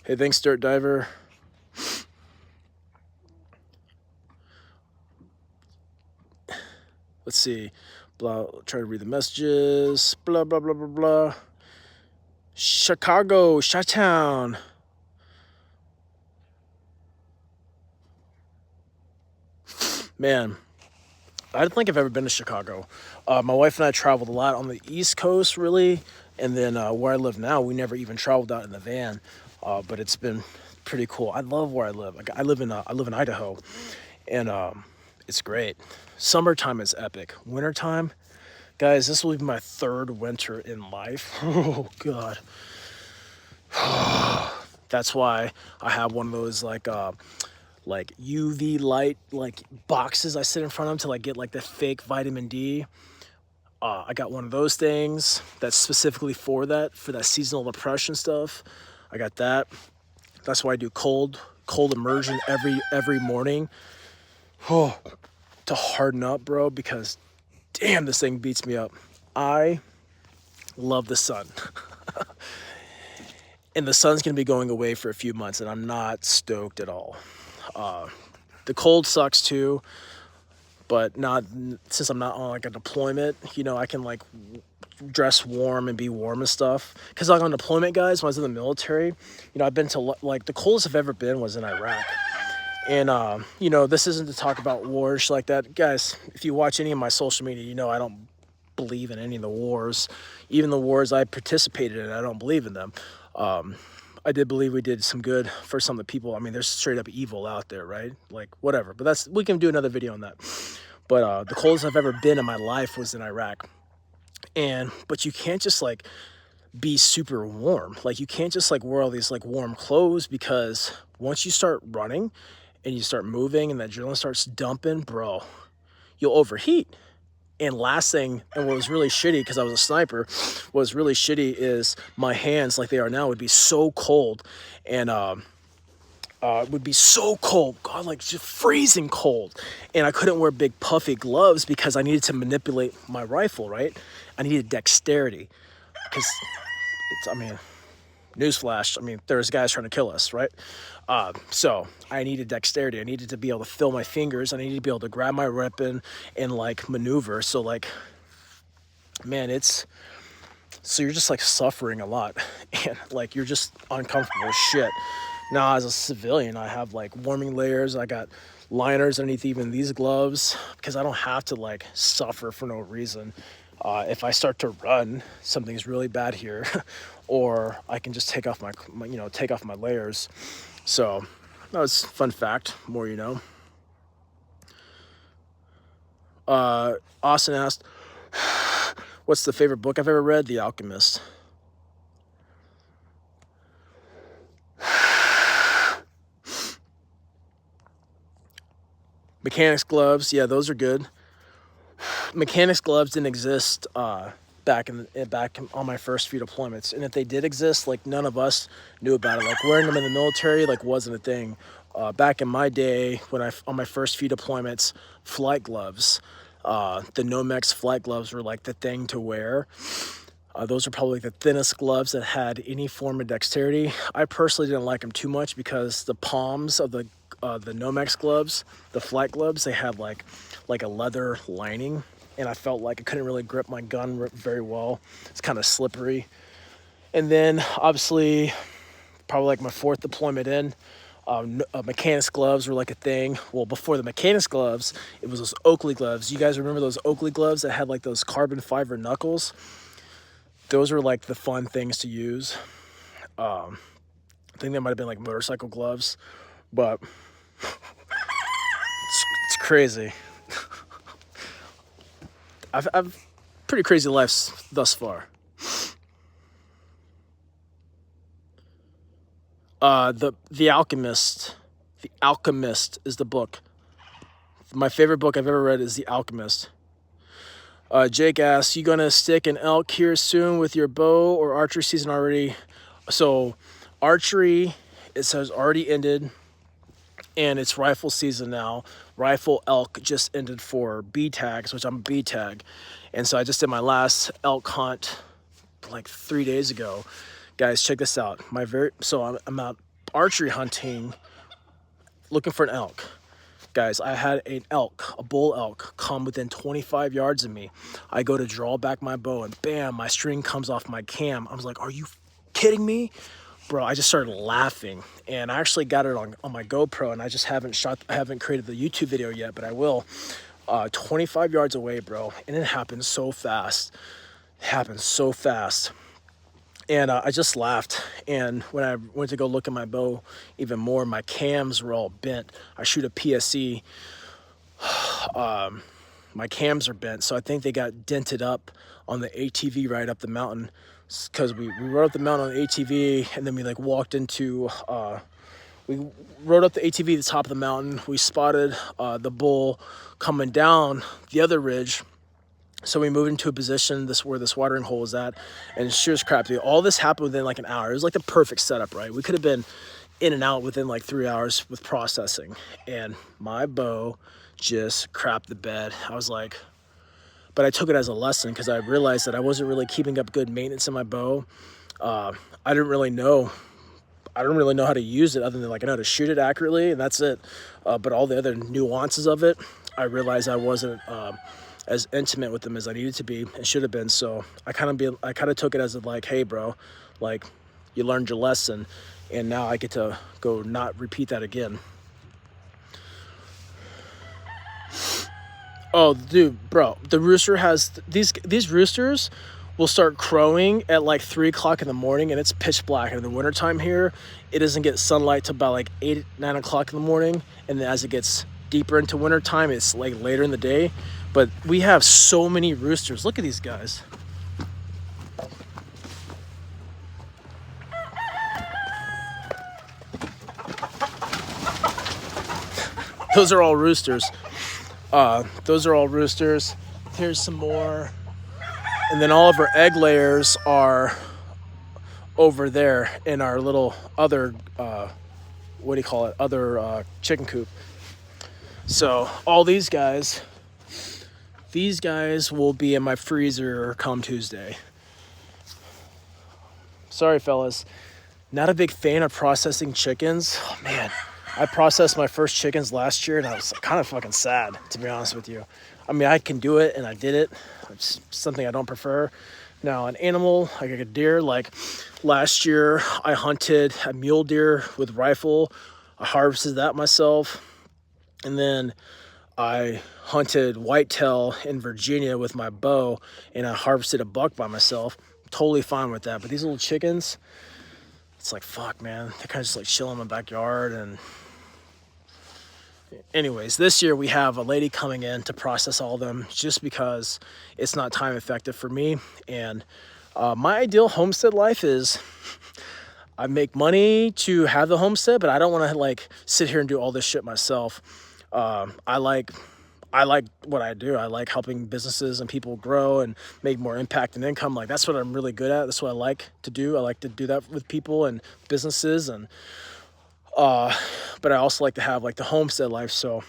Hey, thanks, Dirt Diver. Let's see. Try to read the messages. Blah, blah, blah, blah, blah. Chicago, Chi-Town. Man, I don't think I've ever been to Chicago. My wife and I traveled a lot on the East Coast, really. And then where I live now, we never even traveled out in the van. But it's been pretty cool. I love where I live. Like, I live in Idaho, and it's great. Summertime is epic. Wintertime, guys, this will be my 3rd winter in life. Oh God. That's why I have one of those like UV light like boxes I sit in front of to like get like the fake vitamin D. I got one of those things that's specifically for that seasonal depression stuff. I got that. That's why I do cold immersion every morning. Oh, to harden up, bro, because damn, this thing beats me up. I love the sun. And the sun's gonna be going away for a few months, and I'm not stoked at all. The cold sucks too, but not since I'm not on like a deployment. I can like dress warm and be warm and stuff. Cause like on deployment, guys, when I was in the military, I've been to like the coldest I've ever been was in Iraq. And this isn't to talk about wars like that, guys. If you watch any of my social media, I don't believe in any of the wars. Even the wars I participated in, I don't believe in them. I did believe we did some good for some of the people. I mean, there's straight up evil out there, right? Like whatever. But we can do another video on that. But the coldest I've ever been in my life was in Iraq. But you can't just like be super warm. Like you can't just like wear all these like warm clothes, because once you start running and you start moving and that adrenaline starts dumping, bro, you'll overheat. And last thing, and what was really shitty, because I was a sniper, what was really shitty is my hands, like they are now, would be so cold. And it would be so cold, God, like just freezing cold. And I couldn't wear big puffy gloves because I needed to manipulate my rifle, right? I needed dexterity. Because, newsflash, there's guys trying to kill us, right? So I needed dexterity. I needed to be able to feel my fingers. I needed to be able to grab my weapon and like maneuver. So like, man, so you're just like suffering a lot, and like you're just uncomfortable as shit. Now, as a civilian, I have like warming layers. I got liners underneath even these gloves because I don't have to like suffer for no reason. If I start to run, something's really bad here, or I can just take off take off my layers. So that was a fun fact, more you know. Austin asked, what's the favorite book I've ever read? The Alchemist. Mechanics gloves, yeah, those are good. Mechanics gloves didn't exist back on my first few deployments, and if they did exist, like none of us knew about it. Like wearing them in the military, like wasn't a thing. Back in my day, on my first few deployments, flight gloves, the Nomex flight gloves were like the thing to wear. Those are probably the thinnest gloves that had any form of dexterity. I personally didn't like them too much because the palms of the Nomex gloves, the flight gloves, they had like a leather lining, and I felt like I couldn't really grip my gun very well. It's kind of slippery. And then obviously, probably like my fourth deployment in, mechanics gloves were like a thing. Well, before the mechanics gloves, it was those Oakley gloves. You guys remember those Oakley gloves that had like those carbon fiber knuckles? Those are like the fun things to use. I think they might have been like motorcycle gloves, but it's crazy. I've pretty crazy life thus far. The Alchemist. The Alchemist is the book. My favorite book I've ever read is The Alchemist. Jake asks, you gonna stick an elk here soon with your bow, or archery season already? So archery, it says already ended, and it's rifle season now. Rifle elk just ended for B tags, which I'm a B tag. And so I just did my last elk hunt like 3 days ago. Guys, check this out. I'm out archery hunting, looking for an elk. Guys, I had a bull elk, come within 25 yards of me. I go to draw back my bow, and bam, my string comes off my cam. I was like, are you kidding me? Bro, I just started laughing, and I actually got it on my GoPro, and I haven't created the YouTube video yet, but I will. 25 yards away, bro, and it happened so fast. And I just laughed. And when I went to go look at my bow even more, my cams were all bent. I shoot a PSE. My cams are bent, so I think they got dented up on the ATV ride up the mountain, because we rode up the mountain on the ATV, and then we like walked into, we rode up the ATV to the top of the mountain. We spotted the bull coming down the other ridge. So we moved into a position where this watering hole is at, and sure as crap, dude, all this happened within like an hour. It was like the perfect setup, right? We could have been in and out within like 3 hours with processing, and my bow just crapped the bed. I was like, but I took it as a lesson, because I realized that I wasn't really keeping up good maintenance in my bow. I don't really know how to use it, other than like I know how to shoot it accurately, and that's it. But all the other nuances of it, I realized I wasn't as intimate with them as I needed to be and should have been. So I kind of took it as like, hey bro, like you learned your lesson, and now I get to go not repeat that again. Oh dude, bro, the rooster has these roosters will start crowing at like 3 o'clock in the morning, and it's pitch black. And in the wintertime here, it doesn't get sunlight till about like 9 o'clock in the morning, and then as it gets deeper into wintertime, it's like later in the day. But we have so many roosters. Look at these guys. Those are all roosters. Here's some more. And then all of our egg layers are over there in our little other, chicken coop. So all these guys will be in my freezer come Tuesday. Sorry, fellas. Not a big fan of processing chickens. Oh, man, I processed my first chickens last year, and I was kind of fucking sad, to be honest with you. I mean, I can do it, and I did it. It's something I don't prefer. Now, an animal like a deer, like last year, I hunted a mule deer with rifle. I harvested that myself, and then I hunted whitetail in Virginia with my bow, and I harvested a buck by myself. Totally fine with that. But these little chickens, it's like, fuck, man. They're kind of just like chilling in my backyard. And anyways, this year we have a lady coming in to process all of them just because it's not time effective for me. And my ideal homestead life is I make money to have the homestead, but I don't want to like sit here and do all this shit myself. I like what I do. I like helping businesses and people grow and make more impact and income. Like that's what I'm really good at. That's what I like to do. I like to do that with people and businesses, and but I also like to have like the homestead life. So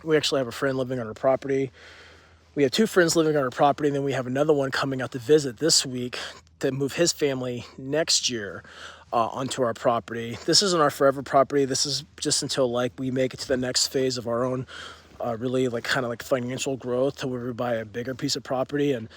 we actually have a friend living on our property. We have 2 friends living on our property, and then we have another one coming out to visit this week to move his family next year onto our property. This isn't our forever property. This is just until like we make it to the next phase of our own really like kind of like financial growth to where we buy a bigger piece of property. And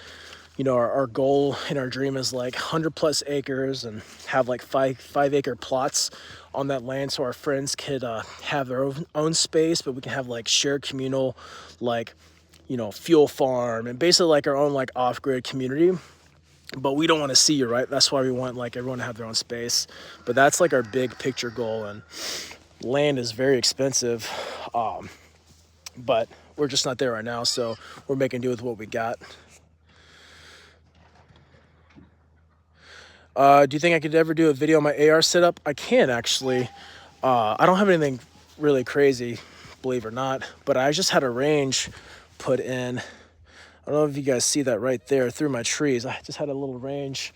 you know, our goal and our dream is like 100 plus acres and have like five acre plots on that land, so our friends could have their own space, but we can have like shared communal, like, you know, fuel farm and basically like our own like off-grid community. But we don't want to see you, right? That's why we want like everyone to have their own space. But that's like our big picture goal. And land is very expensive, but we're just not there right now, so we're making do with what we got. Do you think I could ever do a video on my AR setup? I can actually. I don't have anything really crazy, believe it or not, but I just had a range put in. I don't know if you guys see that right there through my trees. I just had a little range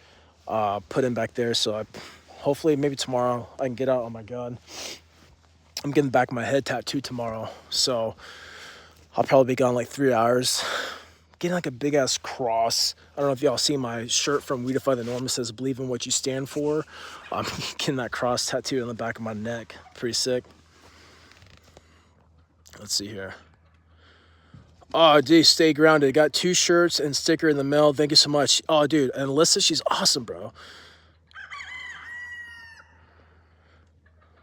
put in back there, so hopefully maybe tomorrow I can get out on my gun. I'm getting back my head tattooed tomorrow, so I'll probably be gone like 3 hours. Getting like a big ass cross. I don't know if y'all see my shirt from We Defy the Norm. It says "Believe in what you stand for." I'm getting that cross tattooed on the back of my neck. Pretty sick. Let's see here. Oh, dude, stay grounded. Got 2 shirts and sticker in the mail. Thank you so much. Oh, dude, and Alyssa, she's awesome, bro.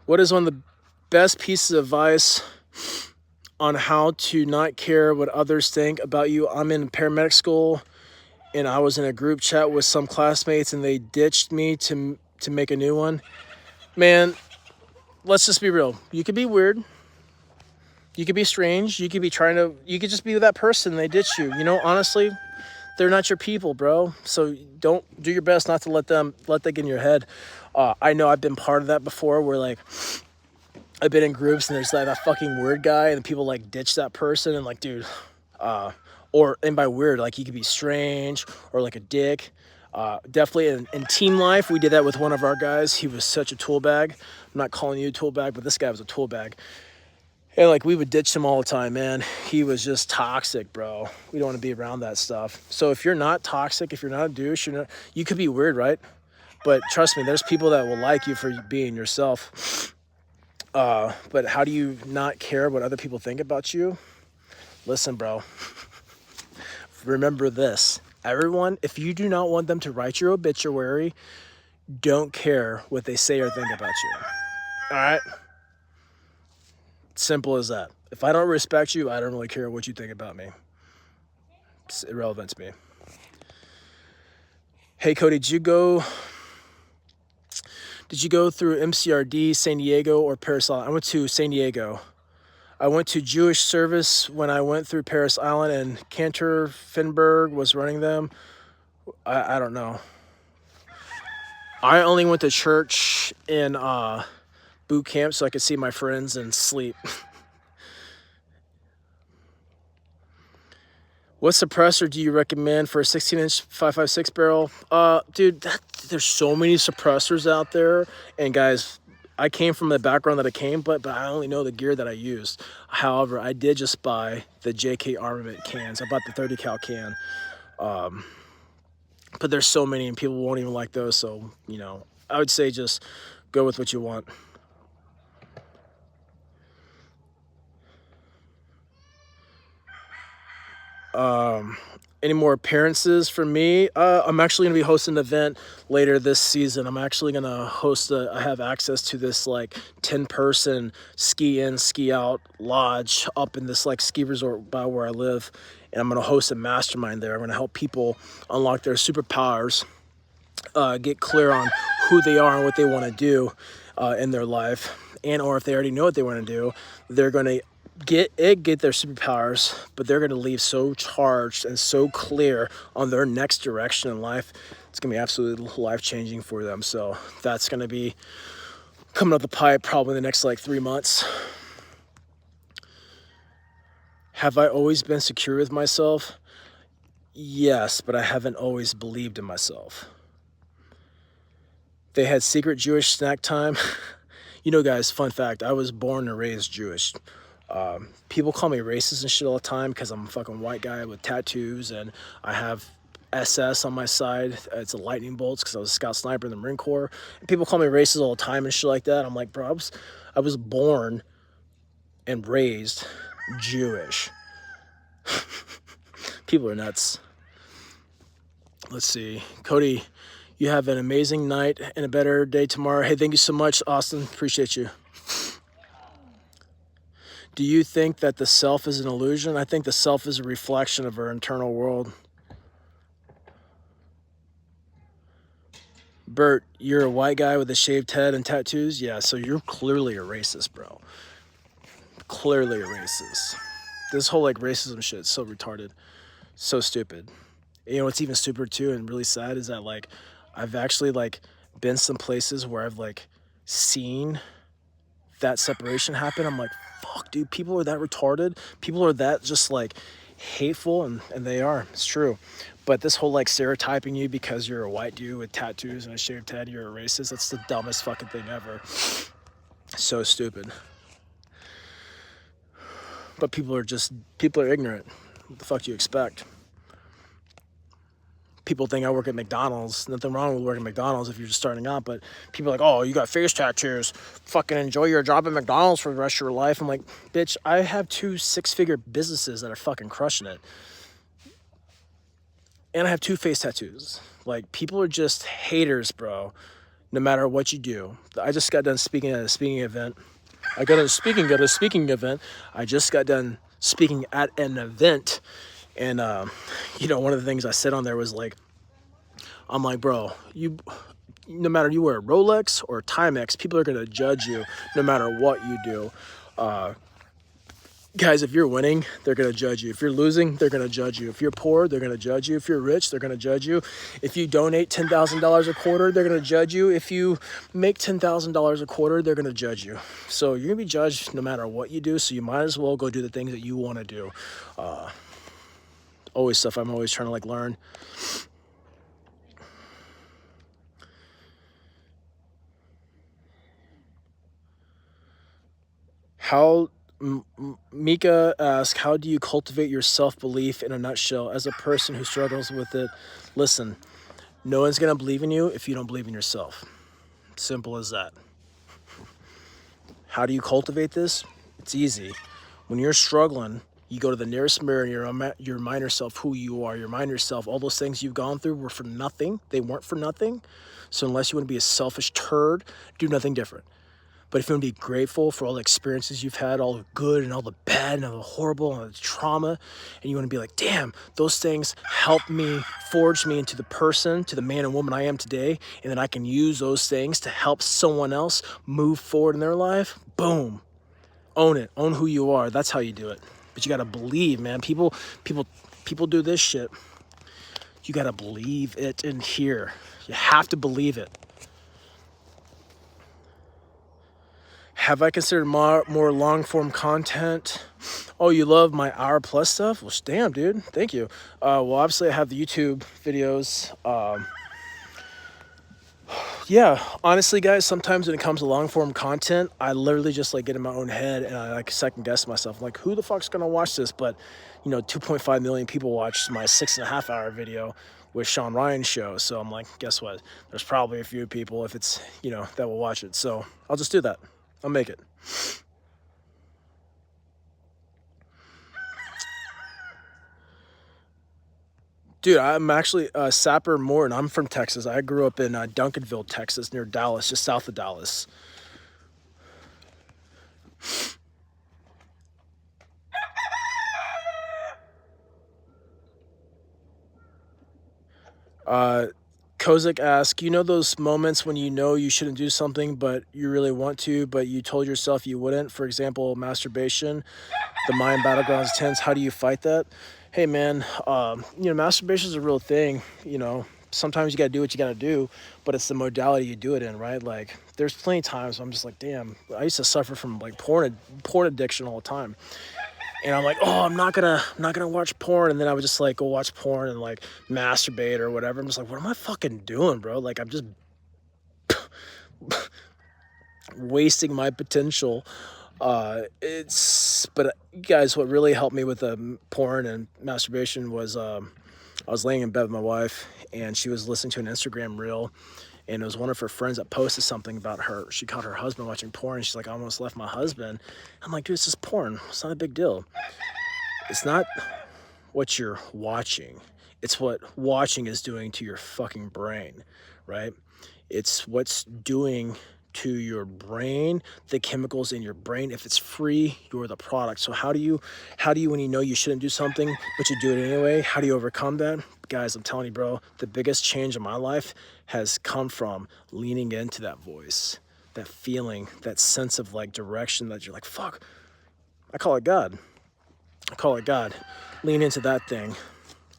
What is one of the best pieces of advice on how to not care what others think about you? I'm in paramedic school, and I was in a group chat with some classmates, and they ditched me to make a new one. Man, let's just be real. You could be weird. You could be strange. You could be you could just be that person. They ditch you. You know, honestly, they're not your people, bro. So don't do your best not to let that get in your head. I know I've been part of that before, where like I've been in groups and there's like that fucking weird guy, and people like ditch that person, and like, dude, and by weird, like he could be strange or like a dick. Definitely in team life, we did that with one of our guys. He was such a tool bag. I'm not calling you a tool bag, but this guy was a tool bag. And like we would ditch him all the time, man. He was just toxic, bro. We don't want to be around that stuff. So if you're not toxic, if you're not a douche, you could be weird, right? But trust me, there's people that will like you for being yourself. But how do you not care what other people think about you? Listen, bro. Remember this. Everyone, if you do not want them to write your obituary, don't care what they say or think about you. All right? Simple as that. If I don't respect you, I don't really care what you think about me. It's irrelevant to me. Hey, Cody, did you go through MCRD, San Diego, or Paris Island? I went to San Diego. I went to Jewish service when I went through Paris Island, and Cantor Finberg was running them. I don't know. I only went to church in boot camp so I could see my friends and sleep. What suppressor do you recommend for a 16-inch 5.56 barrel? Dude, there's so many suppressors out there. And guys, I came from the background that I came, but I only know the gear that I used. However, I did just buy the JK Armament cans. I bought the 30 cal can. But there's so many, and people won't even like those. So, you know, I would say just go with what you want. Any more appearances for me? I'm actually going to be hosting an event later this season. I'm actually going to I have access to this like 10-person ski in, ski out lodge up in this like ski resort by where I live. And I'm going to host a mastermind there. I'm going to help people unlock their superpowers, get clear on who they are and what they want to do in their life. And or if they already know what they want to do, they're going to get their superpowers, but they're going to leave so charged and so clear on their next direction in life. It's going to be absolutely life-changing for them. So that's going to be coming up the pipe probably in the next like 3 months. Have I always been secure with myself? Yes, but I haven't always believed in myself. They had secret Jewish snack time. You know, guys, fun fact, I was born and raised Jewish. People call me racist and shit all the time because I'm a fucking white guy with tattoos and I have SS on my side. It's a lightning bolts because I was a scout sniper in the Marine Corps. And people call me racist all the time and shit like that. I'm like, bro, I was born and raised Jewish. People are nuts. Let's see. Cody, you have an amazing night and a better day tomorrow. Hey, thank you so much, Austin. Appreciate you. Do you think that the self is an illusion? I think the self is a reflection of our internal world. Bert, you're a white guy with a shaved head and tattoos? Yeah, so you're clearly a racist, bro. Clearly a racist. This whole like racism shit is so retarded. So stupid. You know what's even stupider too and really sad is that like I've actually like been some places where I've like seen that separation happen. I'm like, fuck, dude, people are that retarded. People are that just like hateful, and they are. It's true. But this whole like stereotyping you because you're a white dude with tattoos and a shaved head, you're a racist, that's the dumbest fucking thing ever. So stupid. But people are ignorant. What the fuck do you expect? People think I work at McDonald's. Nothing wrong with working at McDonald's if you're just starting out, but people are like, oh, you got face tattoos. Fucking enjoy your job at McDonald's for the rest of your life. I'm like, bitch, I have 2 6-figure businesses that are fucking crushing it. And I have 2 face tattoos. Like, people are just haters, bro, no matter what you do. I just got done speaking at a speaking event. I just got done speaking at an event. And, you know, one of the things I said on there was like, I'm like, bro, no matter you wear a Rolex or a Timex, people are going to judge you no matter what you do. Guys, if you're winning, they're going to judge you. If you're losing, they're going to judge you. If you're poor, they're going to judge you. If you're rich, they're going to judge you. If you donate $10,000 a quarter, they're going to judge you. If you make $10,000 a quarter, they're going to judge you. So you're going to be judged no matter what you do. So you might as well go do the things that you want to do. Always stuff I'm always trying to like learn. Mika asks, how do you cultivate your self-belief in a nutshell as a person who struggles with it? Listen, no one's going to believe in you if you don't believe in yourself. Simple as that. How do you cultivate this? It's easy. When you're struggling, you go to the nearest mirror and you remind yourself who you are. You remind yourself all those things you've gone through were for nothing. They weren't for nothing. So unless you want to be a selfish turd, do nothing different. But if you want to be grateful for all the experiences you've had, all the good and all the bad and all the horrible and all the trauma, and you want to be like, damn, those things helped me, forged me into the person, to the man and woman I am today, and then I can use those things to help someone else move forward in their life, boom. Own it. Own who you are. That's how you do it. But you got to believe, man. People do this shit. You got to believe it in here. You have to believe it. Have I considered more long-form content? Oh, you love my hour-plus stuff? Well, damn, dude. Thank you. Well, obviously, I have the YouTube videos. Yeah, honestly, guys, sometimes when it comes to long-form content, I literally just, like, get in my own head, and I, like, second-guess myself. I'm like, who the fuck's going to watch this? But, 2.5 million people watched my 6.5-hour video with Sean Ryan's show. So I'm like, guess what? There's probably a few people, if it's, that will watch it. So I'll just do that. I'll make it. Dude, I'm actually Sapper Morton. I'm from Texas. I grew up in Duncanville, Texas, near Dallas, just south of Dallas. Uh, Kozik asks, you know those moments when you know you shouldn't do something, but you really want to, but you told yourself you wouldn't? For example, masturbation, the mind battlegrounds tense. How do you fight that? Hey, man, masturbation is a real thing. Sometimes you got to do what you got to do, but it's the modality you do it in, right? Like, there's plenty of times I'm just like, damn, I used to suffer from like porn addiction all the time. And I'm like, oh, I'm not gonna watch porn. And then I would just like go watch porn and like masturbate or whatever. I'm just like, what am I fucking doing, bro? Like, I'm just wasting my potential. But guys, what really helped me with the porn and masturbation was I was laying in bed with my wife and she was listening to an Instagram reel. And it was one of her friends that posted something about her. She caught her husband watching porn. And she's like, I almost left my husband. I'm like, dude, it's just porn. It's not a big deal. It's not what you're watching. It's what watching is doing to your fucking brain, right? It's what's doing to your brain, the chemicals in your brain. If it's free, you're the product. So how do you, when you know you shouldn't do something, but you do it anyway, how do you overcome that? Guys, I'm telling you, bro, the biggest change in my life has come from leaning into that voice, that feeling, that sense of like direction that you're like, fuck, I call it God. I call it God. Lean into that thing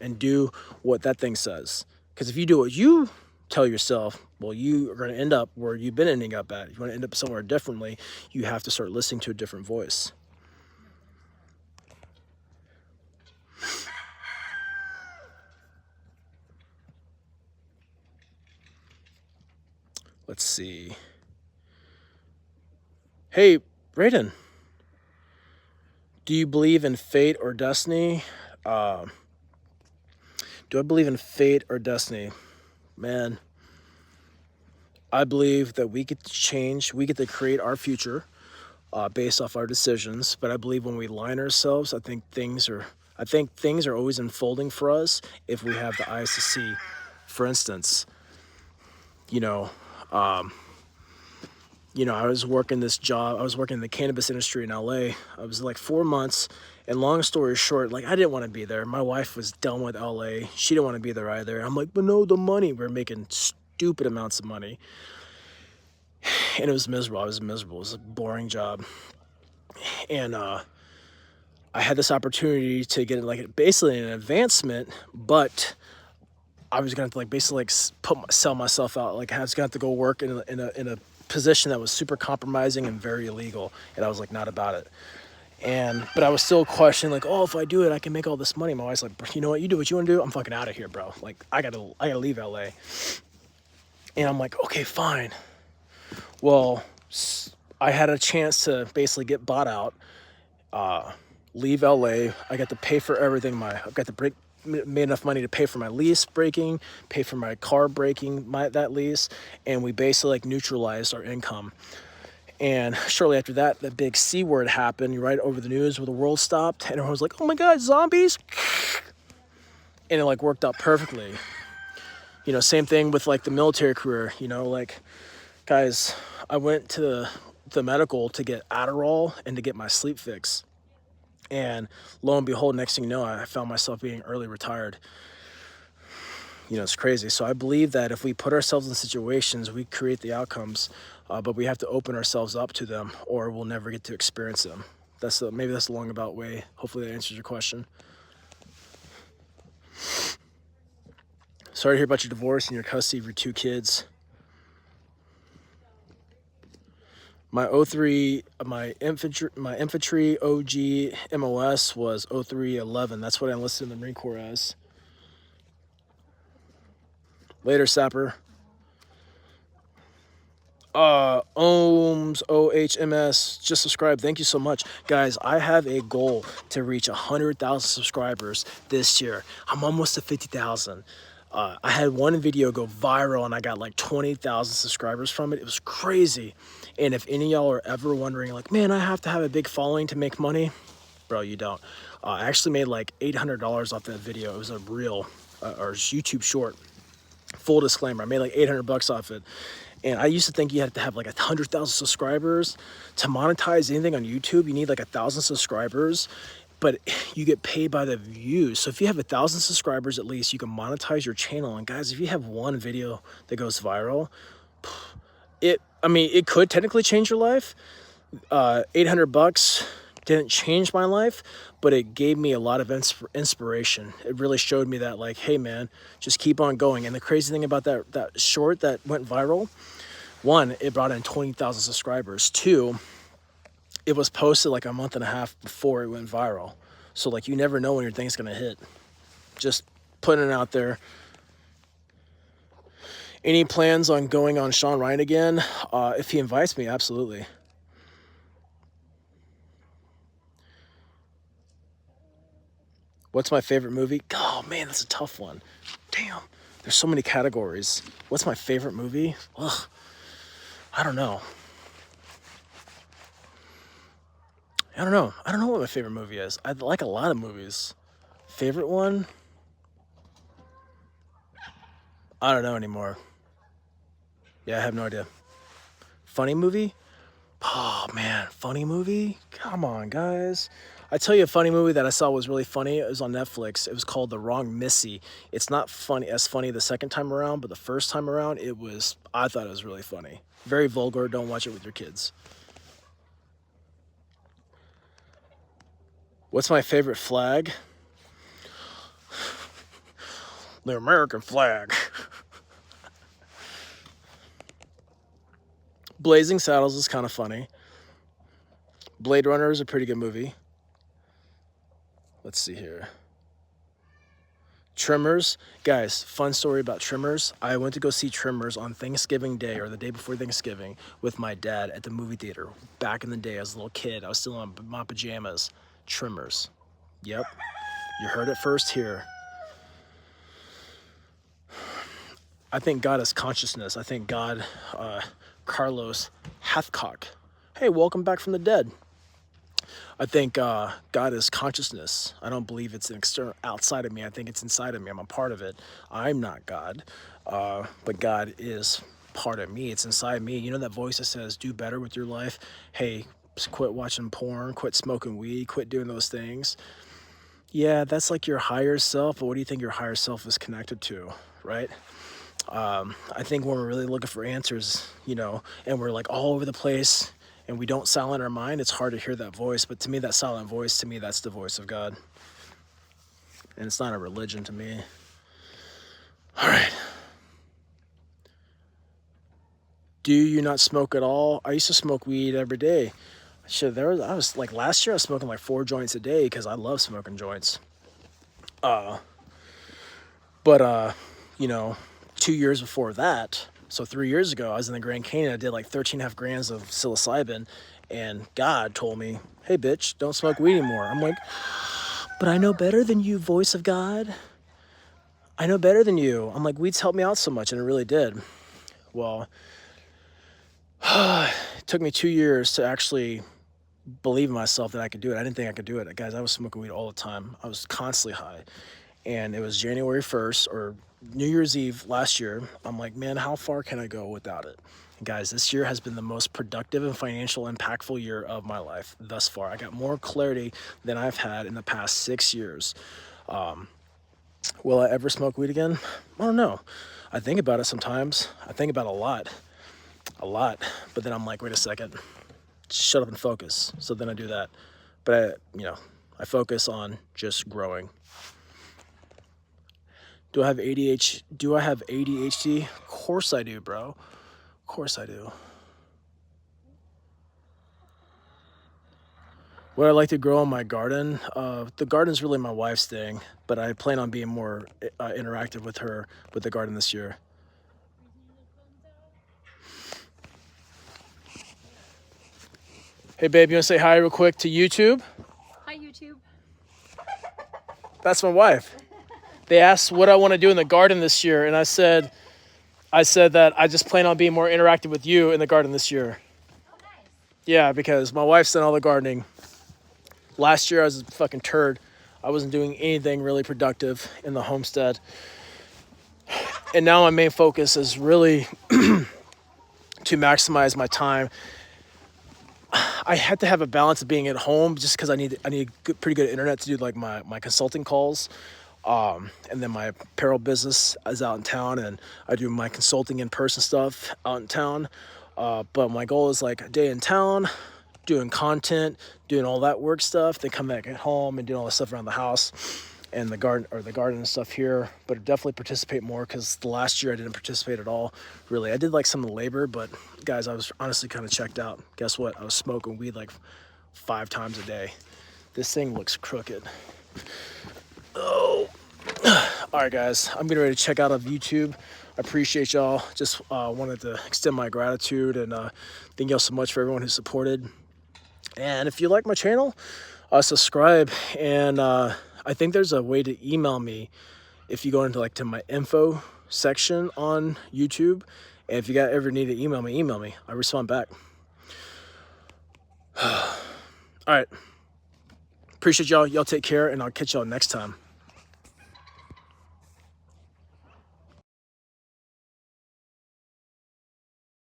and do what that thing says. Because if you do what you tell yourself, well, you are going to end up where you've been ending up at. If you want to end up somewhere differently, you have to start listening to a different voice. Let's see. Hey, Brayden, do you believe in fate or destiny? Do I believe in fate or destiny? Man, I believe that we get to change, we get to create our future based off our decisions. But I believe when we line ourselves, I think things are always unfolding for us if we have the eyes to see. For instance, you know, I was working this job. I was working in the cannabis industry in LA. I was like 4 months. And long story short, like I didn't want to be there. My wife was done with LA. She didn't want to be there either. I'm like, but no, the money. We're making stupid amounts of money. And it was miserable. I was miserable. It was a boring job. And I had this opportunity to get like basically an advancement, but I was gonna have to like basically like sell myself out. Like I was gonna have to go work in a position that was super compromising and very illegal, and I was like not about it. But I was still questioning like, oh, if I do it, I can make all this money. My wife's like, you know what, you do what you want to do. I'm fucking out of here, bro. Like I gotta leave LA. And I'm like, okay, fine. Well, I had a chance to basically get bought out, leave LA. I got to pay for everything. I got to made enough money to pay for my lease breaking, pay for my car breaking that lease, and we basically like neutralized our income. And shortly after that, the big C word happened, right over the news where the world stopped, and everyone was like, oh my God, zombies. And it like worked out perfectly. Same thing with like the military career, like guys, I went to the medical to get Adderall and to get my sleep fix. And lo and behold, next thing you know, I found myself being early retired. It's crazy. So I believe that if we put ourselves in situations, we create the outcomes, but we have to open ourselves up to them or we'll never get to experience them. Maybe that's a long about way. Hopefully that answers your question. Sorry to hear about your divorce and your custody of your 2 kids. My infantry OG MOS was 0311. That's what I enlisted in the Marine Corps as. Later, Sapper. OHMS, just subscribe. Thank you so much. Guys, I have a goal to reach 100,000 subscribers this year. I'm almost to 50,000. I had one video go viral and I got like 20,000 subscribers from it. It was crazy. And if any of y'all are ever wondering like, man, I have to have a big following to make money, bro, you don't. I actually made like $800 off that video. It was a reel. or YouTube short. Full disclaimer, I made like 800 bucks off it. And I used to think you had to have like 100,000 subscribers to monetize anything on YouTube. You need like 1,000 subscribers, but you get paid by the views. So if you have 1,000 subscribers at least, you can monetize your channel. And guys, if you have one video that goes viral, it could technically change your life. 800 bucks didn't change my life, but it gave me a lot of inspiration. It really showed me that, like, hey man, just keep on going. And the crazy thing about that short that went viral, one, it brought in 20,000 subscribers. Two, it was posted like a month and a half before it went viral. So like, you never know when your thing's gonna hit. Just putting it out there. Any plans on going on Sean Ryan again? If he invites me, absolutely. What's my favorite movie? Oh man, that's a tough one. Damn, there's so many categories. What's my favorite movie? Ugh, I don't know. I don't know what my favorite movie is. I like a lot of movies. Favorite one? I don't know anymore. Yeah, I have no idea. Funny movie? Oh man, funny movie? Come on, guys. I tell you a funny movie that I saw was really funny. It was on Netflix. It was called The Wrong Missy. It's not funny the second time around, but the first time around, I thought it was really funny. Very vulgar. Don't watch it with your kids. What's my favorite flag? The American flag. Blazing Saddles is kind of funny. Blade Runner is a pretty good movie. Let's see here. Tremors. Guys, fun story about Tremors. I went to go see Tremors on Thanksgiving Day, or the day before Thanksgiving, with my dad at the movie theater. Back in the day, as a little kid, I was still in my pajamas. Tremors. Yep. You heard it first here. I think God is consciousness. I think God, Carlos Hathcock. Hey, welcome back from the dead. I think God is consciousness. I don't believe it's an external outside of me. I think it's inside of me. I'm a part of it. I'm not God, but God is part of me. It's inside me. You know that voice that says, do better with your life? Hey, quit watching porn, quit smoking weed, quit doing those things. Yeah, that's like your higher self, but what do you think your higher self is connected to, right? I think when we're really looking for answers, and we're like all over the place and we don't silence our mind, it's hard to hear that voice. But to me, that silent voice, that's the voice of God. And it's not a religion to me. All right. Do you not smoke at all? I used to smoke weed every day. Last year I was smoking like 4 joints a day because I love smoking joints. But 2 years before that, so 3 years ago, I was in the Grand Canyon. I did like 13.5 grams of psilocybin, and God told me, hey, bitch, don't smoke weed anymore. I'm like, but I know better than you, voice of God. I know better than you. I'm like, weeds helped me out so much, and it really did. Well, it took me 2 years to actually believe in myself that I could do it. I didn't think I could do it. Guys, I was smoking weed all the time. I was constantly high. And it was January 1st or New Year's Eve last year. I'm like, man, how far can I go without it? And guys, this year has been the most productive and financial impactful year of my life thus far. I got more clarity than I've had in the past 6 years. Will I ever smoke weed again? I don't know. I think about it sometimes. I think about it a lot. But then I'm like, wait a second, shut up and focus. So then I do that. But I focus on just growing. Do I have ADHD? Of course I do, bro. Of course I do. Would I like to grow in my garden? The garden's really my wife's thing, but I plan on being more interactive with her with the garden this year. Hey, babe, you want to say hi real quick to YouTube? Hi, YouTube. That's my wife. They asked what I want to do in the garden this year, and I said that I just plan on being more interactive with you in the garden this year. Oh, nice. Yeah, because my wife's done all the gardening. Last year I was a fucking turd. I wasn't doing anything really productive in the homestead. And now my main focus is really to maximize my time. I had to have a balance of being at home just because I need pretty good internet to do like my consulting calls. And then my apparel business is out in town, and I do my consulting in-person stuff out in town. But my goal is like a day in town, doing content, doing all that work stuff, then come back at home and doing all the stuff around the house and the garden and stuff here. But definitely participate more, because the last year I didn't participate at all. Really, I did like some of the labor, but guys, I was honestly kind of checked out. Guess what? I was smoking weed like 5 times a day. This thing looks crooked. Oh, all right, guys, I'm getting ready to check out of YouTube. I appreciate y'all. Just wanted to extend my gratitude, and thank y'all so much for everyone who supported. And if you like my channel, subscribe. And I think there's a way to email me if you go into like to my info section on YouTube. And if you ever need to email me. I respond back. All right. Appreciate y'all. Y'all take care, and I'll catch y'all next time.